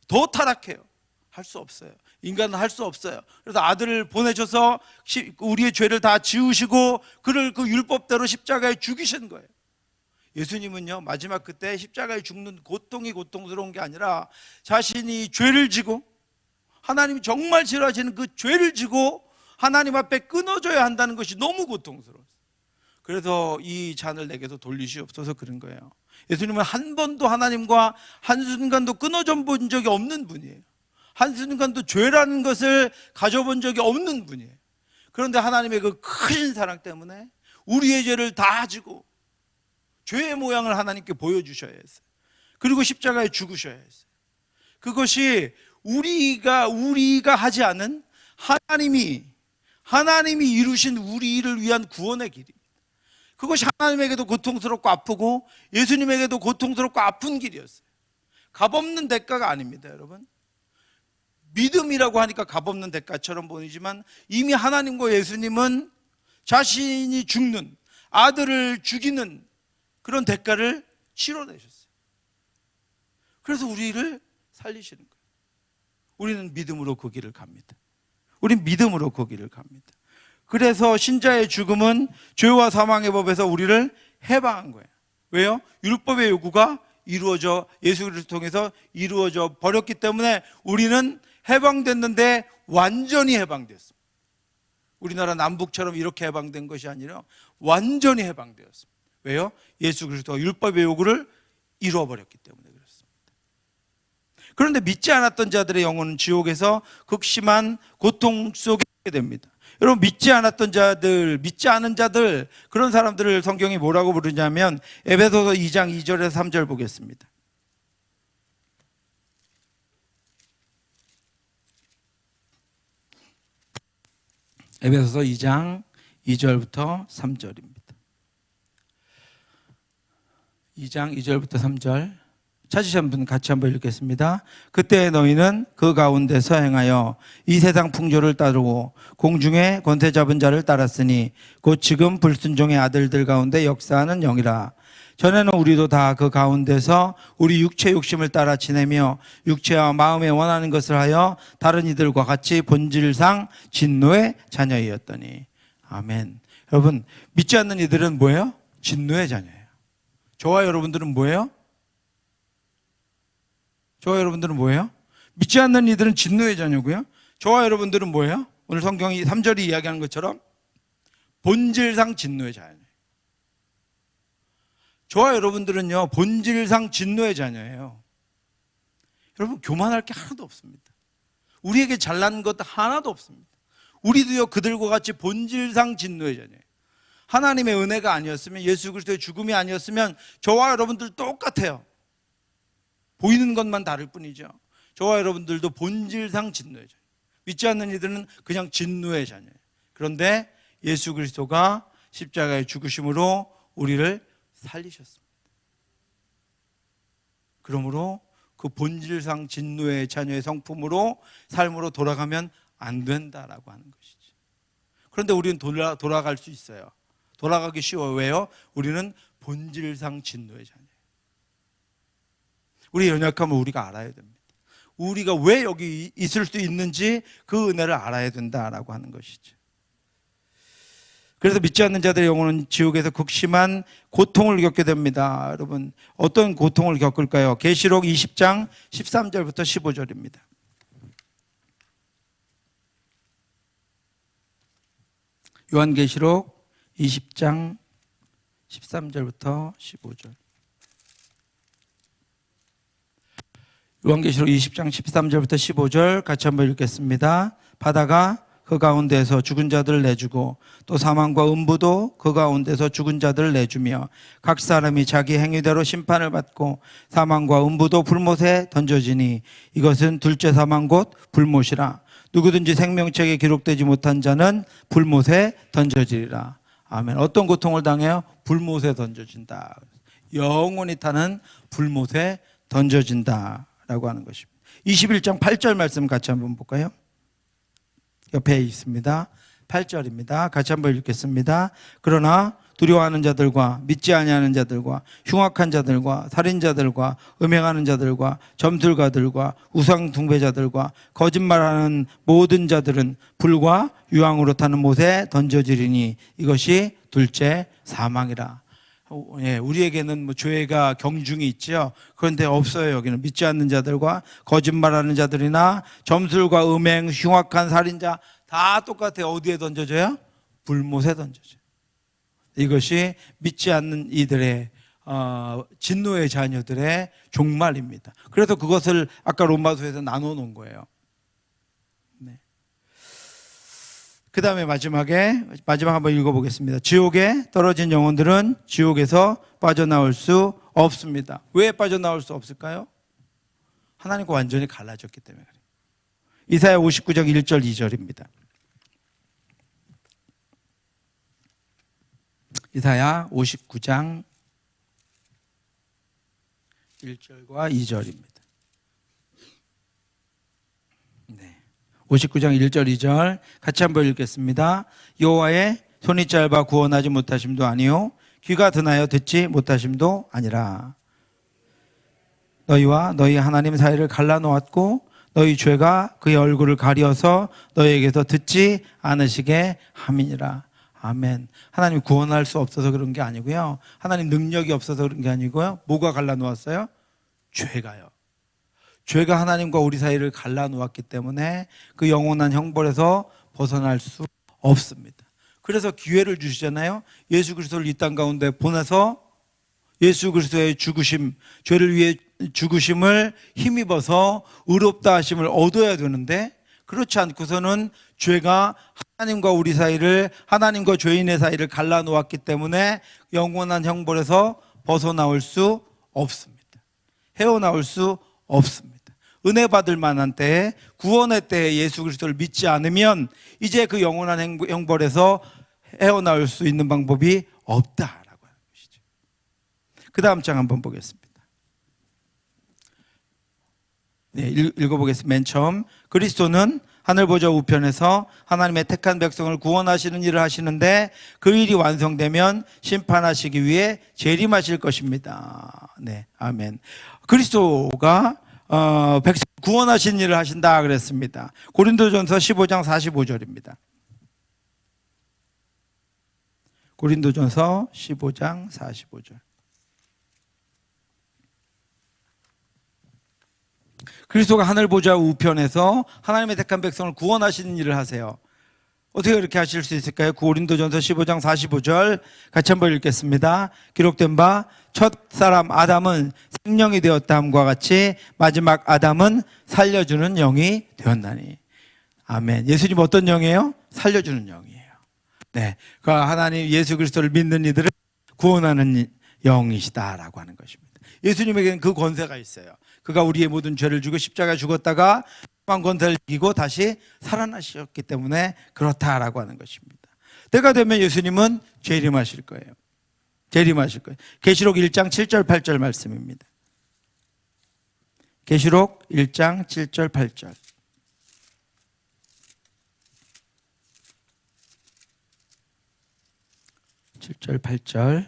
더 타락해요. 할 수 없어요. 인간은 할 수 없어요. 그래서 아들을 보내셔서 우리의 죄를 다 지우시고 그를 그 율법대로 십자가에 죽이신 거예요. 예수님은요, 마지막 그때 십자가에 죽는 고통이 고통스러운 게 아니라 자신이 죄를 지고 하나님이 정말 싫어하시는 그 죄를 지고 하나님 앞에 끊어져야 한다는 것이 너무 고통스러웠어요. 그래서 이 잔을 내게서 돌리시옵소서 그런 거예요. 예수님은 한 번도 하나님과 한순간도 끊어져 본 적이 없는 분이에요. 한순간도 죄라는 것을 가져본 적이 없는 분이에요. 그런데 하나님의 그 큰 사랑 때문에 우리의 죄를 다 지고 죄의 모양을 하나님께 보여주셔야 했어요. 그리고 십자가에 죽으셔야 했어요. 그것이 우리가 하지 않은 하나님이 이루신 우리를 위한 구원의 길입니다. 그것이 하나님에게도 고통스럽고 아프고 예수님에게도 고통스럽고 아픈 길이었어요. 값없는 대가가 아닙니다, 여러분. 믿음이라고 하니까 값없는 대가처럼 보이지만 이미 하나님과 예수님은 자신이 죽는, 아들을 죽이는 그런 대가를 치러내셨어요. 그래서 우리를 살리시는 거예요. 우리는 믿음으로 그 길을 갑니다. 우린 믿음으로 그 길을 갑니다. 그래서 신자의 죽음은 죄와 사망의 법에서 우리를 해방한 거예요. 왜요? 율법의 요구가 예수 그리스도를 통해서 이루어져 버렸기 때문에 우리는 해방됐는데 완전히 해방됐습니다. 우리나라 남북처럼 이렇게 해방된 것이 아니라 완전히 해방되었습니다. 왜요? 예수 그리스도가 율법의 요구를 이루어버렸기 때문에 그렇습니다. 그런데 믿지 않았던 자들의 영혼은 지옥에서 극심한 고통 속에 있게 됩니다. 여러분, 믿지 않았던 자들, 믿지 않은 자들, 그런 사람들을 성경이 뭐라고 부르냐면 에베소서 2장 2절에서 3절 보겠습니다. 에베소서 2장 2절부터 3절입니다. 2장 2절부터 3절 찾으신 분 같이 한번 읽겠습니다. 그때 너희는 그 가운데서 행하여 이 세상 풍조를 따르고 공중의 권세 잡은 자를 따랐으니 곧 지금 불순종의 아들들 가운데 역사하는 영이라. 전에는 우리도 다 그 가운데서 우리 육체 욕심을 따라 지내며 육체와 마음에 원하는 것을 하여 다른 이들과 같이 본질상 진노의 자녀이었더니. 아멘. 여러분, 믿지 않는 이들은 뭐예요? 진노의 자녀예요. 저와 여러분들은 뭐예요? 저와 여러분들은 뭐예요? 믿지 않는 이들은 진노의 자녀고요. 저와 여러분들은 뭐예요? 오늘 성경이 3절이 이야기하는 것처럼 본질상 진노의 자녀예요. 저와 여러분들은요, 본질상 진노의 자녀예요. 여러분, 교만할 게 하나도 없습니다. 우리에게 잘난 것 하나도 없습니다. 우리도요, 그들과 같이 본질상 진노의 자녀예요. 하나님의 은혜가 아니었으면, 예수 그리스도의 죽음이 아니었으면 저와 여러분들 똑같아요. 보이는 것만 다를 뿐이죠. 저와 여러분들도 본질상 진노의 자녀예요. 믿지 않는 이들은 그냥 진노의 자녀예요. 그런데 예수 그리스도가 십자가의 죽으심으로 우리를 살리셨습니다. 그러므로 그 본질상 진노의 자녀의 성품으로 삶으로 돌아가면 안 된다라고 하는 것이죠. 그런데 우리는 돌아갈 수 있어요. 돌아가기 쉬워요. 왜요? 우리는 본질상 진노의 자녀예요. 우리 연약함을 우리가 알아야 됩니다. 우리가 왜 여기 있을 수 있는지 그 은혜를 알아야 된다라고 하는 것이죠. 그래서 믿지 않는 자들의 영혼은 지옥에서 극심한 고통을 겪게 됩니다. 여러분, 어떤 고통을 겪을까요? 계시록 20장 13절부터 15절입니다. 요한계시록 20장 13절부터 15절. 요한계시록 20장 13절부터 15절 같이 한번 읽겠습니다. 바다가 그 가운데서 죽은 자들을 내주고 또 사망과 음부도 그 가운데서 죽은 자들을 내주며 각 사람이 자기 행위대로 심판을 받고 사망과 음부도 불못에 던져지니 이것은 둘째 사망 곧 불못이라. 누구든지 생명책에 기록되지 못한 자는 불못에 던져지리라. 아멘. 어떤 고통을 당해요? 불못에 던져진다. 영원히 타는 불못에 던져진다라고 하는 것입니다. 21장 8절 말씀 같이 한번 볼까요? 옆에 있습니다. 8절입니다. 같이 한번 읽겠습니다. 그러나 두려워하는 자들과 믿지 아니하는 자들과 흉악한 자들과 살인자들과 음행하는 자들과 점술가들과 우상 숭배자들과 거짓말하는 모든 자들은 불과 유황으로 타는 못에 던져지리니 이것이 둘째 사망이라. 우리에게는 뭐 죄가 경중이 있죠. 그런데 없어요. 여기는 믿지 않는 자들과 거짓말하는 자들이나 점술과 음행, 흉악한 살인자 다 똑같아요. 어디에 던져져요? 불못에 던져져요. 이것이 믿지 않는 이들의 진노의 자녀들의 종말입니다. 그래서 그것을 아까 로마서에서 나눠 놓은 거예요. 네. 그 다음에 마지막 한번 읽어보겠습니다. 지옥에 떨어진 영혼들은 지옥에서 빠져나올 수 없습니다. 왜 빠져나올 수 없을까요? 하나님과 완전히 갈라졌기 때문에 그래요. 이사야 59장 1절 2절입니다. 이사야 59장 1절과 2절입니다. 네. 59장 1절 2절 같이 한번 읽겠습니다. 여호와의 손이 짧아 구원하지 못하심도 아니요 귀가 드나여 듣지 못하심도 아니라 너희와 너희 하나님 사이를 갈라놓았고 너희 죄가 그의 얼굴을 가려서 너희에게서 듣지 않으시게 함이니라. 아멘. 하나님 구원할 수 없어서 그런 게 아니고요. 하나님 능력이 없어서 그런 게 아니고요. 뭐가 갈라놓았어요? 죄가요. 죄가 하나님과 우리 사이를 갈라놓았기 때문에 그 영원한 형벌에서 벗어날 수 없습니다. 그래서 기회를 주시잖아요. 예수 그리스도를 이 땅 가운데 보내서 예수 그리스도의 죽으심, 죄를 위해 죽으심을 힘입어서 의롭다 하심을 얻어야 되는데, 그렇지 않고서는 죄가 하나님과 우리 사이를, 하나님과 죄인의 사이를 갈라놓았기 때문에 영원한 형벌에서 벗어나올 수 없습니다. 헤어나올 수 없습니다. 은혜 받을 만한 때에, 구원의 때에 예수 그리스도를 믿지 않으면 이제 그 영원한 형벌에서 헤어나올 수 있는 방법이 없다라고 하는 것이죠. 그 다음 장 한번 보겠습니다. 네, 읽어보겠습니다. 맨 처음, 그리스도는 하늘 보좌 우편에서 하나님의 택한 백성을 구원하시는 일을 하시는데 그 일이 완성되면 심판하시기 위해 재림하실 것입니다. 네, 아멘. 그리스도가 백성 구원하시는 일을 하신다 그랬습니다. 고린도전서 15장 45절입니다. 고린도전서 15장 45절. 그리스도가 하늘 보좌 우편에서 하나님의 택한 백성을 구원하시는 일을 하세요. 어떻게 그렇게 하실 수 있을까요? 고린도전서 15장 45절 같이 한번 읽겠습니다. 기록된 바 첫 사람 아담은 생명이 되었다함과 같이 마지막 아담은 살려주는 영이 되었나니. 아멘. 예수님 어떤 영이에요? 살려주는 영이에요. 네, 그 하나님 예수 그리스도를 믿는 이들을 구원하는 영이시다라고 하는 것입니다. 예수님에게는 그 권세가 있어요. 그가 우리의 모든 죄를 지고 십자가에 죽었다가 사망 권세를 이기고 다시 살아나셨기 때문에 그렇다라고 하는 것입니다. 때가 되면 예수님은 재림하실 거예요. 재림하실 거예요. 계시록 1장 7절 8절 말씀입니다. 계시록 1장 7절 8절. (7절) (8절)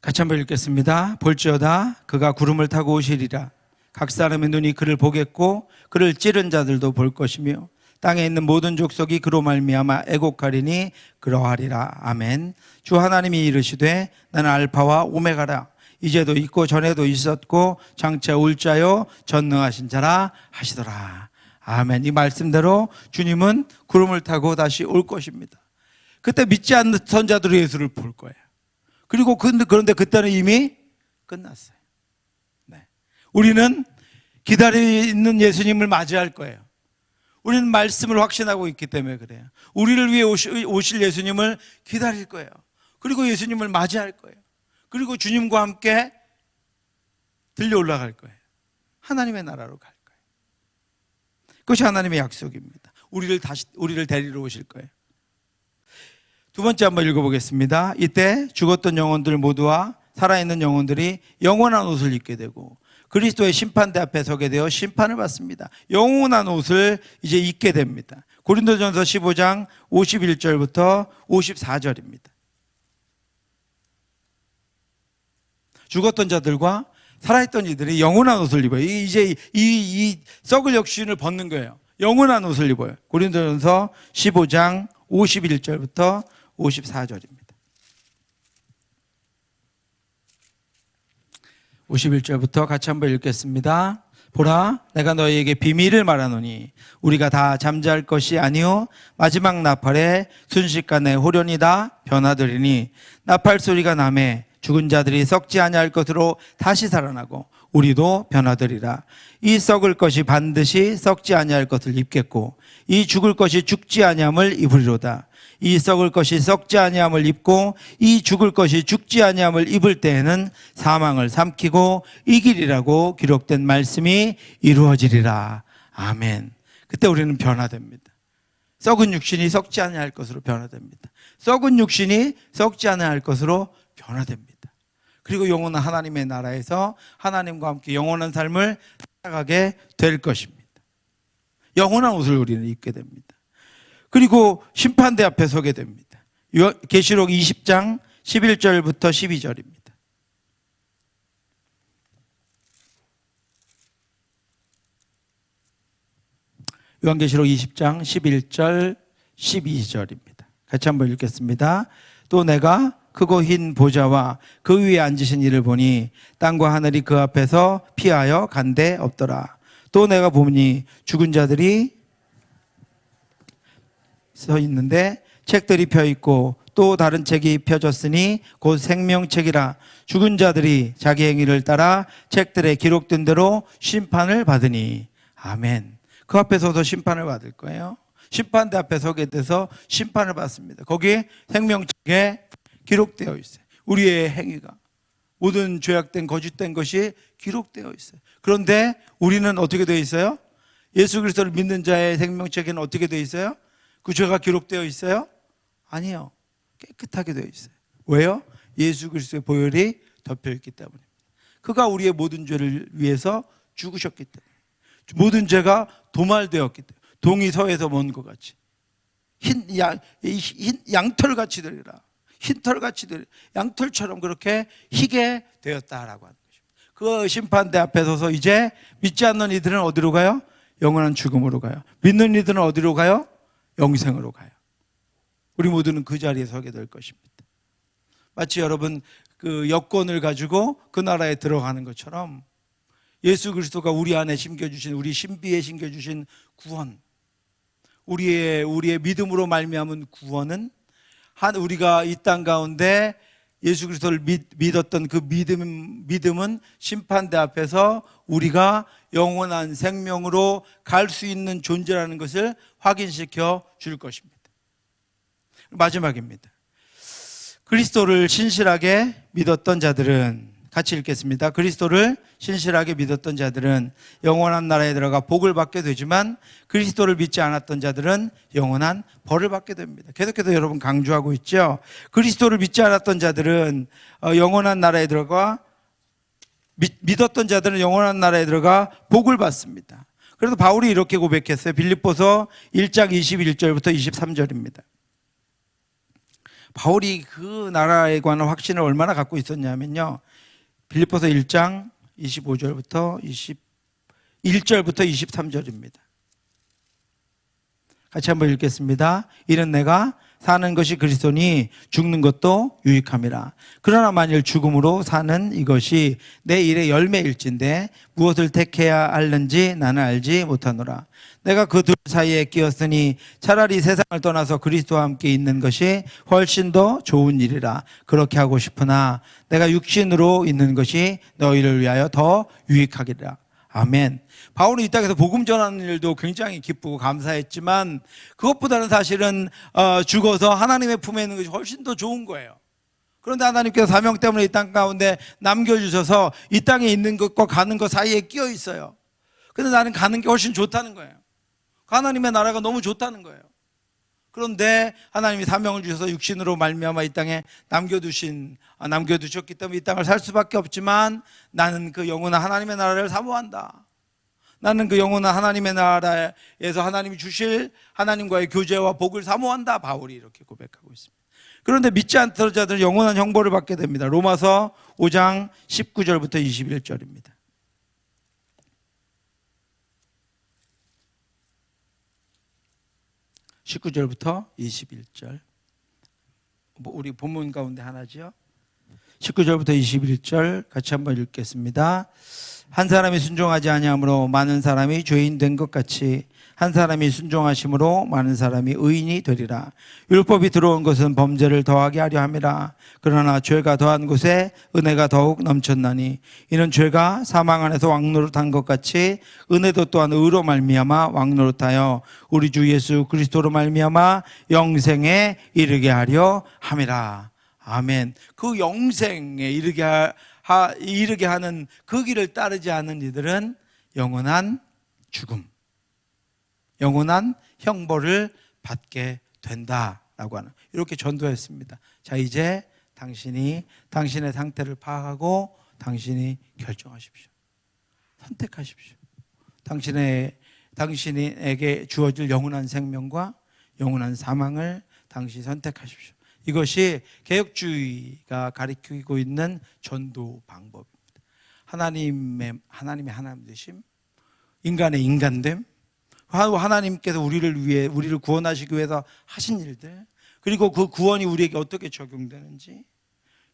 같이 한번 읽겠습니다. 볼지어다 그가 구름을 타고 오시리라. 각 사람의 눈이 그를 보겠고 그를 찌른 자들도 볼 것이며 땅에 있는 모든 족속이 그로 말미암아 애곡하리니 그러하리라. 아멘. 주 하나님이 이르시되 나는 알파와 오메가라. 이제도 있고 전에도 있었고 장차 올 자요 전능하신 자라 하시더라. 아멘. 이 말씀대로 주님은 구름을 타고 다시 올 것입니다. 그때 믿지 않는 선자들이 예수를 볼 거예요. 그리고 그런데 그때는 이미 끝났어요. 네. 우리는 기다리는 예수님을 맞이할 거예요. 우리는 말씀을 확신하고 있기 때문에 그래요. 우리를 위해 오실 예수님을 기다릴 거예요. 그리고 예수님을 맞이할 거예요. 그리고 주님과 함께 들려 올라갈 거예요. 하나님의 나라로 갈 거예요. 그것이 하나님의 약속입니다. 우리를 데리러 오실 거예요. 두 번째 한번 읽어보겠습니다. 이때 죽었던 영혼들 모두와 살아있는 영혼들이 영원한 옷을 입게 되고 그리스도의 심판대 앞에 서게 되어 심판을 받습니다. 영원한 옷을 이제 입게 됩니다. 고린도전서 15장 51절부터 54절입니다. 죽었던 자들과 살아있던 이들이 영원한 옷을 입어요. 이제 이 썩을 육신을 벗는 거예요. 영원한 옷을 입어요. 고린도전서 15장 51절부터 54절입니다. 51절부터 같이 한번 읽겠습니다. 보라, 내가 너희에게 비밀을 말하노니 우리가 다 잠잘 것이 아니요 마지막 나팔에 순식간에 호련히 다 변화되리니 나팔 소리가 나매 죽은 자들이 썩지 아니할 것으로 다시 살아나고 우리도 변화되리라. 이 썩을 것이 반드시 썩지 아니할 것을 입겠고 이 죽을 것이 죽지 아니함을 입으리로다. 이 썩을 것이 썩지 아니함을 입고 이 죽을 것이 죽지 아니함을 입을 때에는 사망을 삼키고 이기리라고 기록된 말씀이 이루어지리라. 아멘. 그때 우리는 변화됩니다. 썩은 육신이 썩지 아니할 것으로 변화됩니다. 썩은 육신이 썩지 아니할 것으로 변화됩니다. 그리고 영원한 하나님의 나라에서 하나님과 함께 영원한 삶을 살아가게 될 것입니다. 영원한 옷을 우리는 입게 됩니다. 그리고 심판대 앞에 서게 됩니다. 계시록 20장 11절부터 12절입니다. 요한계시록 20장 11절 12절입니다. 같이 한번 읽겠습니다. 또 내가 크고 흰 보좌와 그 위에 앉으신 이를 보니 땅과 하늘이 그 앞에서 피하여 간데 없더라. 또 내가 보니 죽은 자들이 서 있는데 책들이 펴 있고 또 다른 책이 펴졌으니 곧 생명책이라. 죽은 자들이 자기 행위를 따라 책들에 기록된 대로 심판을 받으니. 아멘. 그 앞에 서서 심판을 받을 거예요. 심판대 앞에 서게 돼서 심판을 받습니다. 거기에 생명책에 기록되어 있어요. 우리의 행위가, 모든 죄악된 거짓된 것이 기록되어 있어요. 그런데 우리는 어떻게 되어 있어요? 예수 그리스도를 믿는 자의 생명책에는 어떻게 되어 있어요? 그 죄가 기록되어 있어요? 아니요. 깨끗하게 되어 있어요. 왜요? 예수 그리스도의 보혈이 덮여 있기 때문입니다. 그가 우리의 모든 죄를 위해서 죽으셨기 때문에, 모든 죄가 도말되었기 때문에, 동이 서에서 먼 것 같이 흰 양털같이 되리라. 흰털같이 되리라. 양털처럼 그렇게 희게 되었다라고 하는 것입니다. 그 심판대 앞에 서서 이제 믿지 않는 이들은 어디로 가요? 영원한 죽음으로 가요. 믿는 이들은 어디로 가요? 영생으로 가요. 우리 모두는 그 자리에 서게 될 것입니다. 마치 여러분 그 여권을 가지고 그 나라에 들어가는 것처럼 예수 그리스도가 우리 안에 심겨주신, 우리 신비에 심겨주신 구원, 우리의 믿음으로 말미암은 구원은 우리가 이 땅 가운데 예수 그리스도를 믿었던 그 믿음은 심판대 앞에서 우리가 영원한 생명으로 갈 수 있는 존재라는 것을 확인시켜 줄 것입니다. 마지막입니다. 그리스도를 신실하게 믿었던 자들은, 같이 읽겠습니다. 그리스도를 신실하게 믿었던 자들은 영원한 나라에 들어가 복을 받게 되지만 그리스도를 믿지 않았던 자들은 영원한 벌을 받게 됩니다. 계속해서 여러분 강조하고 있죠. 그리스도를 믿지 않았던 자들은 영원한 나라에 들어가, 믿었던 자들은 영원한 나라에 들어가 복을 받습니다. 그래서 바울이 이렇게 고백했어요. 빌립보서 1장 21절부터 23절입니다. 바울이 그 나라에 관한 확신을 얼마나 갖고 있었냐면요, 빌립보서 1장 25절부터 21절부터 23절입니다. 같이 한번 읽겠습니다. 이는 내가 사는 것이 그리스도니 죽는 것도 유익함이라. 그러나 만일 죽음으로 사는 이것이 내 일의 열매일진데 무엇을 택해야 할는지 나는 알지 못하노라. 내가 그 둘 사이에 끼었으니 차라리 세상을 떠나서 그리스도와 함께 있는 것이 훨씬 더 좋은 일이라. 그렇게 하고 싶으나 내가 육신으로 있는 것이 너희를 위하여 더 유익하리라. 아멘. 바울은 이 땅에서 복음 전하는 일도 굉장히 기쁘고 감사했지만 그것보다는 사실은 죽어서 하나님의 품에 있는 것이 훨씬 더 좋은 거예요. 그런데 하나님께서 사명 때문에 이 땅 가운데 남겨주셔서 이 땅에 있는 것과 가는 것 사이에 끼어 있어요. 근데 나는 가는 게 훨씬 좋다는 거예요. 하나님의 나라가 너무 좋다는 거예요. 그런데 하나님이 사명을 주셔서 육신으로 말미암아 이 땅에 남겨두셨기 때문에 이 땅을 살 수밖에 없지만 나는 그 영원한 하나님의 나라를 사모한다. 나는 그 영원한 하나님의 나라에서 하나님이 주실 하나님과의 교제와 복을 사모한다. 바울이 이렇게 고백하고 있습니다. 그런데 믿지 않던 자들은 영원한 형벌을 받게 됩니다. 로마서 5장 19절부터 21절입니다. (19절부터 21절) 우리 본문 가운데 하나죠. 19절부터 21절 같이 한번 읽겠습니다. 한 사람이 순종하지 아니함으로 많은 사람이 죄인 된 것 같이 한 사람이 순종하심으로 많은 사람이 의인이 되리라. 율법이 들어온 것은 범죄를 더하게 하려 함이라. 그러나 죄가 더한 곳에 은혜가 더욱 넘쳤나니 이는 죄가 사망 안에서 왕노릇한 것 같이 은혜도 또한 의로 말미암아 왕노릇하여 우리 주 예수 그리스도로 말미암아 영생에 이르게 하려 함이라. 아멘. 그 영생에 이르게 하는 그 길을 따르지 않는 이들은 영원한 죽음, 영원한 형벌을 받게 된다라고 하는, 이렇게 전도했습니다. 자, 이제 당신의 상태를 파악하고 당신이 결정하십시오. 선택하십시오. 당신에게 주어질 영원한 생명과 영원한 사망을 당신이 선택하십시오. 이것이 개혁주의가 가리키고 있는 전도 방법입니다. 하나님의 하나님 되심, 인간의 인간됨, 하나님께서 우리를 구원하시기 위해서 하신 일들, 그리고 그 구원이 우리에게 어떻게 적용되는지,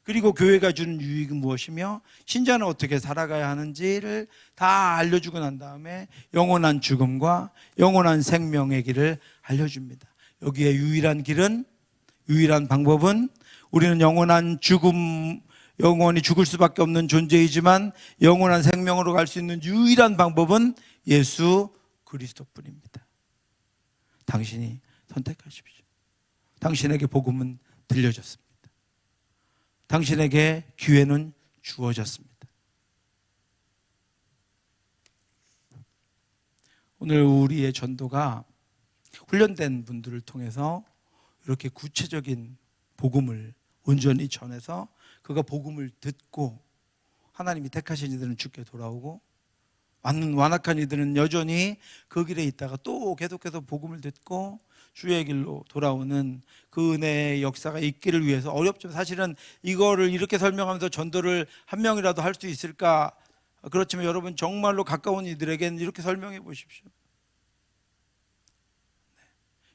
그리고 교회가 주는 유익은 무엇이며 신자는 어떻게 살아가야 하는지를 다 알려주고 난 다음에 영원한 죽음과 영원한 생명의 길을 알려줍니다. 여기에 유일한 길은 유일한 방법은 우리는 영원한 죽음, 영원히 죽을 수밖에 없는 존재이지만 영원한 생명으로 갈 수 있는 유일한 방법은 예수 그리스도뿐입니다. 당신이 선택하십시오. 당신에게 복음은 들려졌습니다. 당신에게 기회는 주어졌습니다. 오늘 우리의 전도가 훈련된 분들을 통해서 이렇게 구체적인 복음을 온전히 전해서 그가 복음을 듣고 하나님이 택하신 이들은 주께 돌아오고 완악한 이들은 여전히 그 길에 있다가 또 계속해서 복음을 듣고 주의 길로 돌아오는 그 은혜의 역사가 있기를 위해서 어렵죠. 사실은 이거를 이렇게 설명하면서 전도를 한 명이라도 할 수 있을까? 그렇지만 여러분 정말로 가까운 이들에게는 이렇게 설명해 보십시오.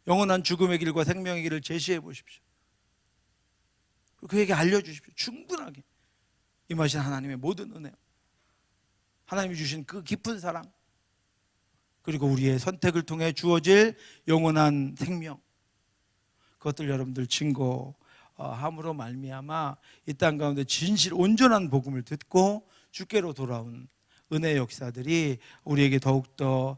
영원한 죽음의 길과 생명의 길을 제시해 보십시오. 그에게 알려주십시오. 충분하게 임하신 하나님의 모든 은혜, 하나님이 주신 그 깊은 사랑, 그리고 우리의 선택을 통해 주어질 영원한 생명, 그것들 여러분들 증거함으로 말미암아 이 땅 가운데 진실 온전한 복음을 듣고 주께로 돌아온 은혜의 역사들이 우리에게 더욱더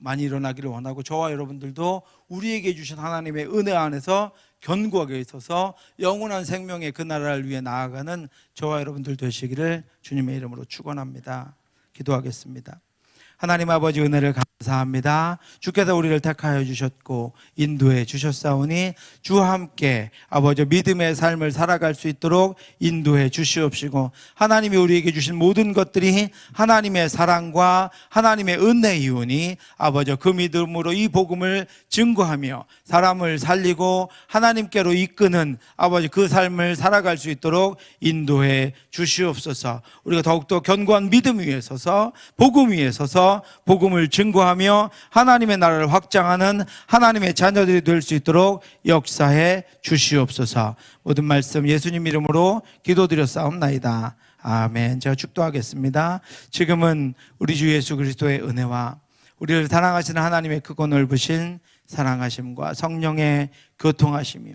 많이 일어나기를 원하고, 저와 여러분들도 우리에게 주신 하나님의 은혜 안에서 견고하게 있어서 영원한 생명의 그 나라를 위해 나아가는 저와 여러분들 되시기를 주님의 이름으로 축원합니다. 기도하겠습니다. 하나님 아버지, 은혜를 감사합니다. 주께서 우리를 택하여 주셨고 인도해 주셨사오니 주와 함께 아버지 믿음의 삶을 살아갈 수 있도록 인도해 주시옵시고, 하나님이 우리에게 주신 모든 것들이 하나님의 사랑과 하나님의 은혜이오니 아버지 그 믿음으로 이 복음을 증거하며 사람을 살리고 하나님께로 이끄는 아버지 그 삶을 살아갈 수 있도록 인도해 주시옵소서. 우리가 더욱더 견고한 믿음 위에 서서 복음 위에 서서 복음을 증거하며 하나님의 나라를 확장하는 하나님의 자녀들이 될 수 있도록 역사해 주시옵소서. 모든 말씀 예수님 이름으로 기도드렸사옵나이다. 아멘. 제가 축도하겠습니다. 지금은 우리 주 예수 그리스도의 은혜와 우리를 사랑하시는 하나님의 크고 넓으신 사랑하심과 성령의 교통하심이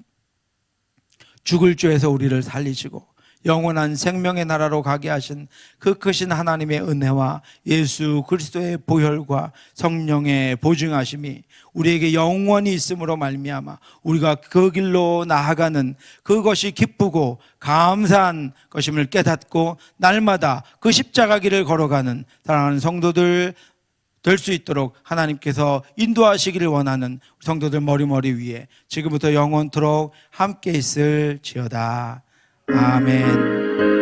죽을 죄에서 우리를 살리시고 영원한 생명의 나라로 가게 하신 그 크신 하나님의 은혜와 예수 그리스도의 보혈과 성령의 보증하심이 우리에게 영원히 있음으로 말미암아 우리가 그 길로 나아가는 그것이 기쁘고 감사한 것임을 깨닫고 날마다 그 십자가 길을 걸어가는 사랑하는 성도들 될 수 있도록 하나님께서 인도하시기를 원하는 성도들 머리머리 위에 지금부터 영원토록 함께 있을지어다. 아멘.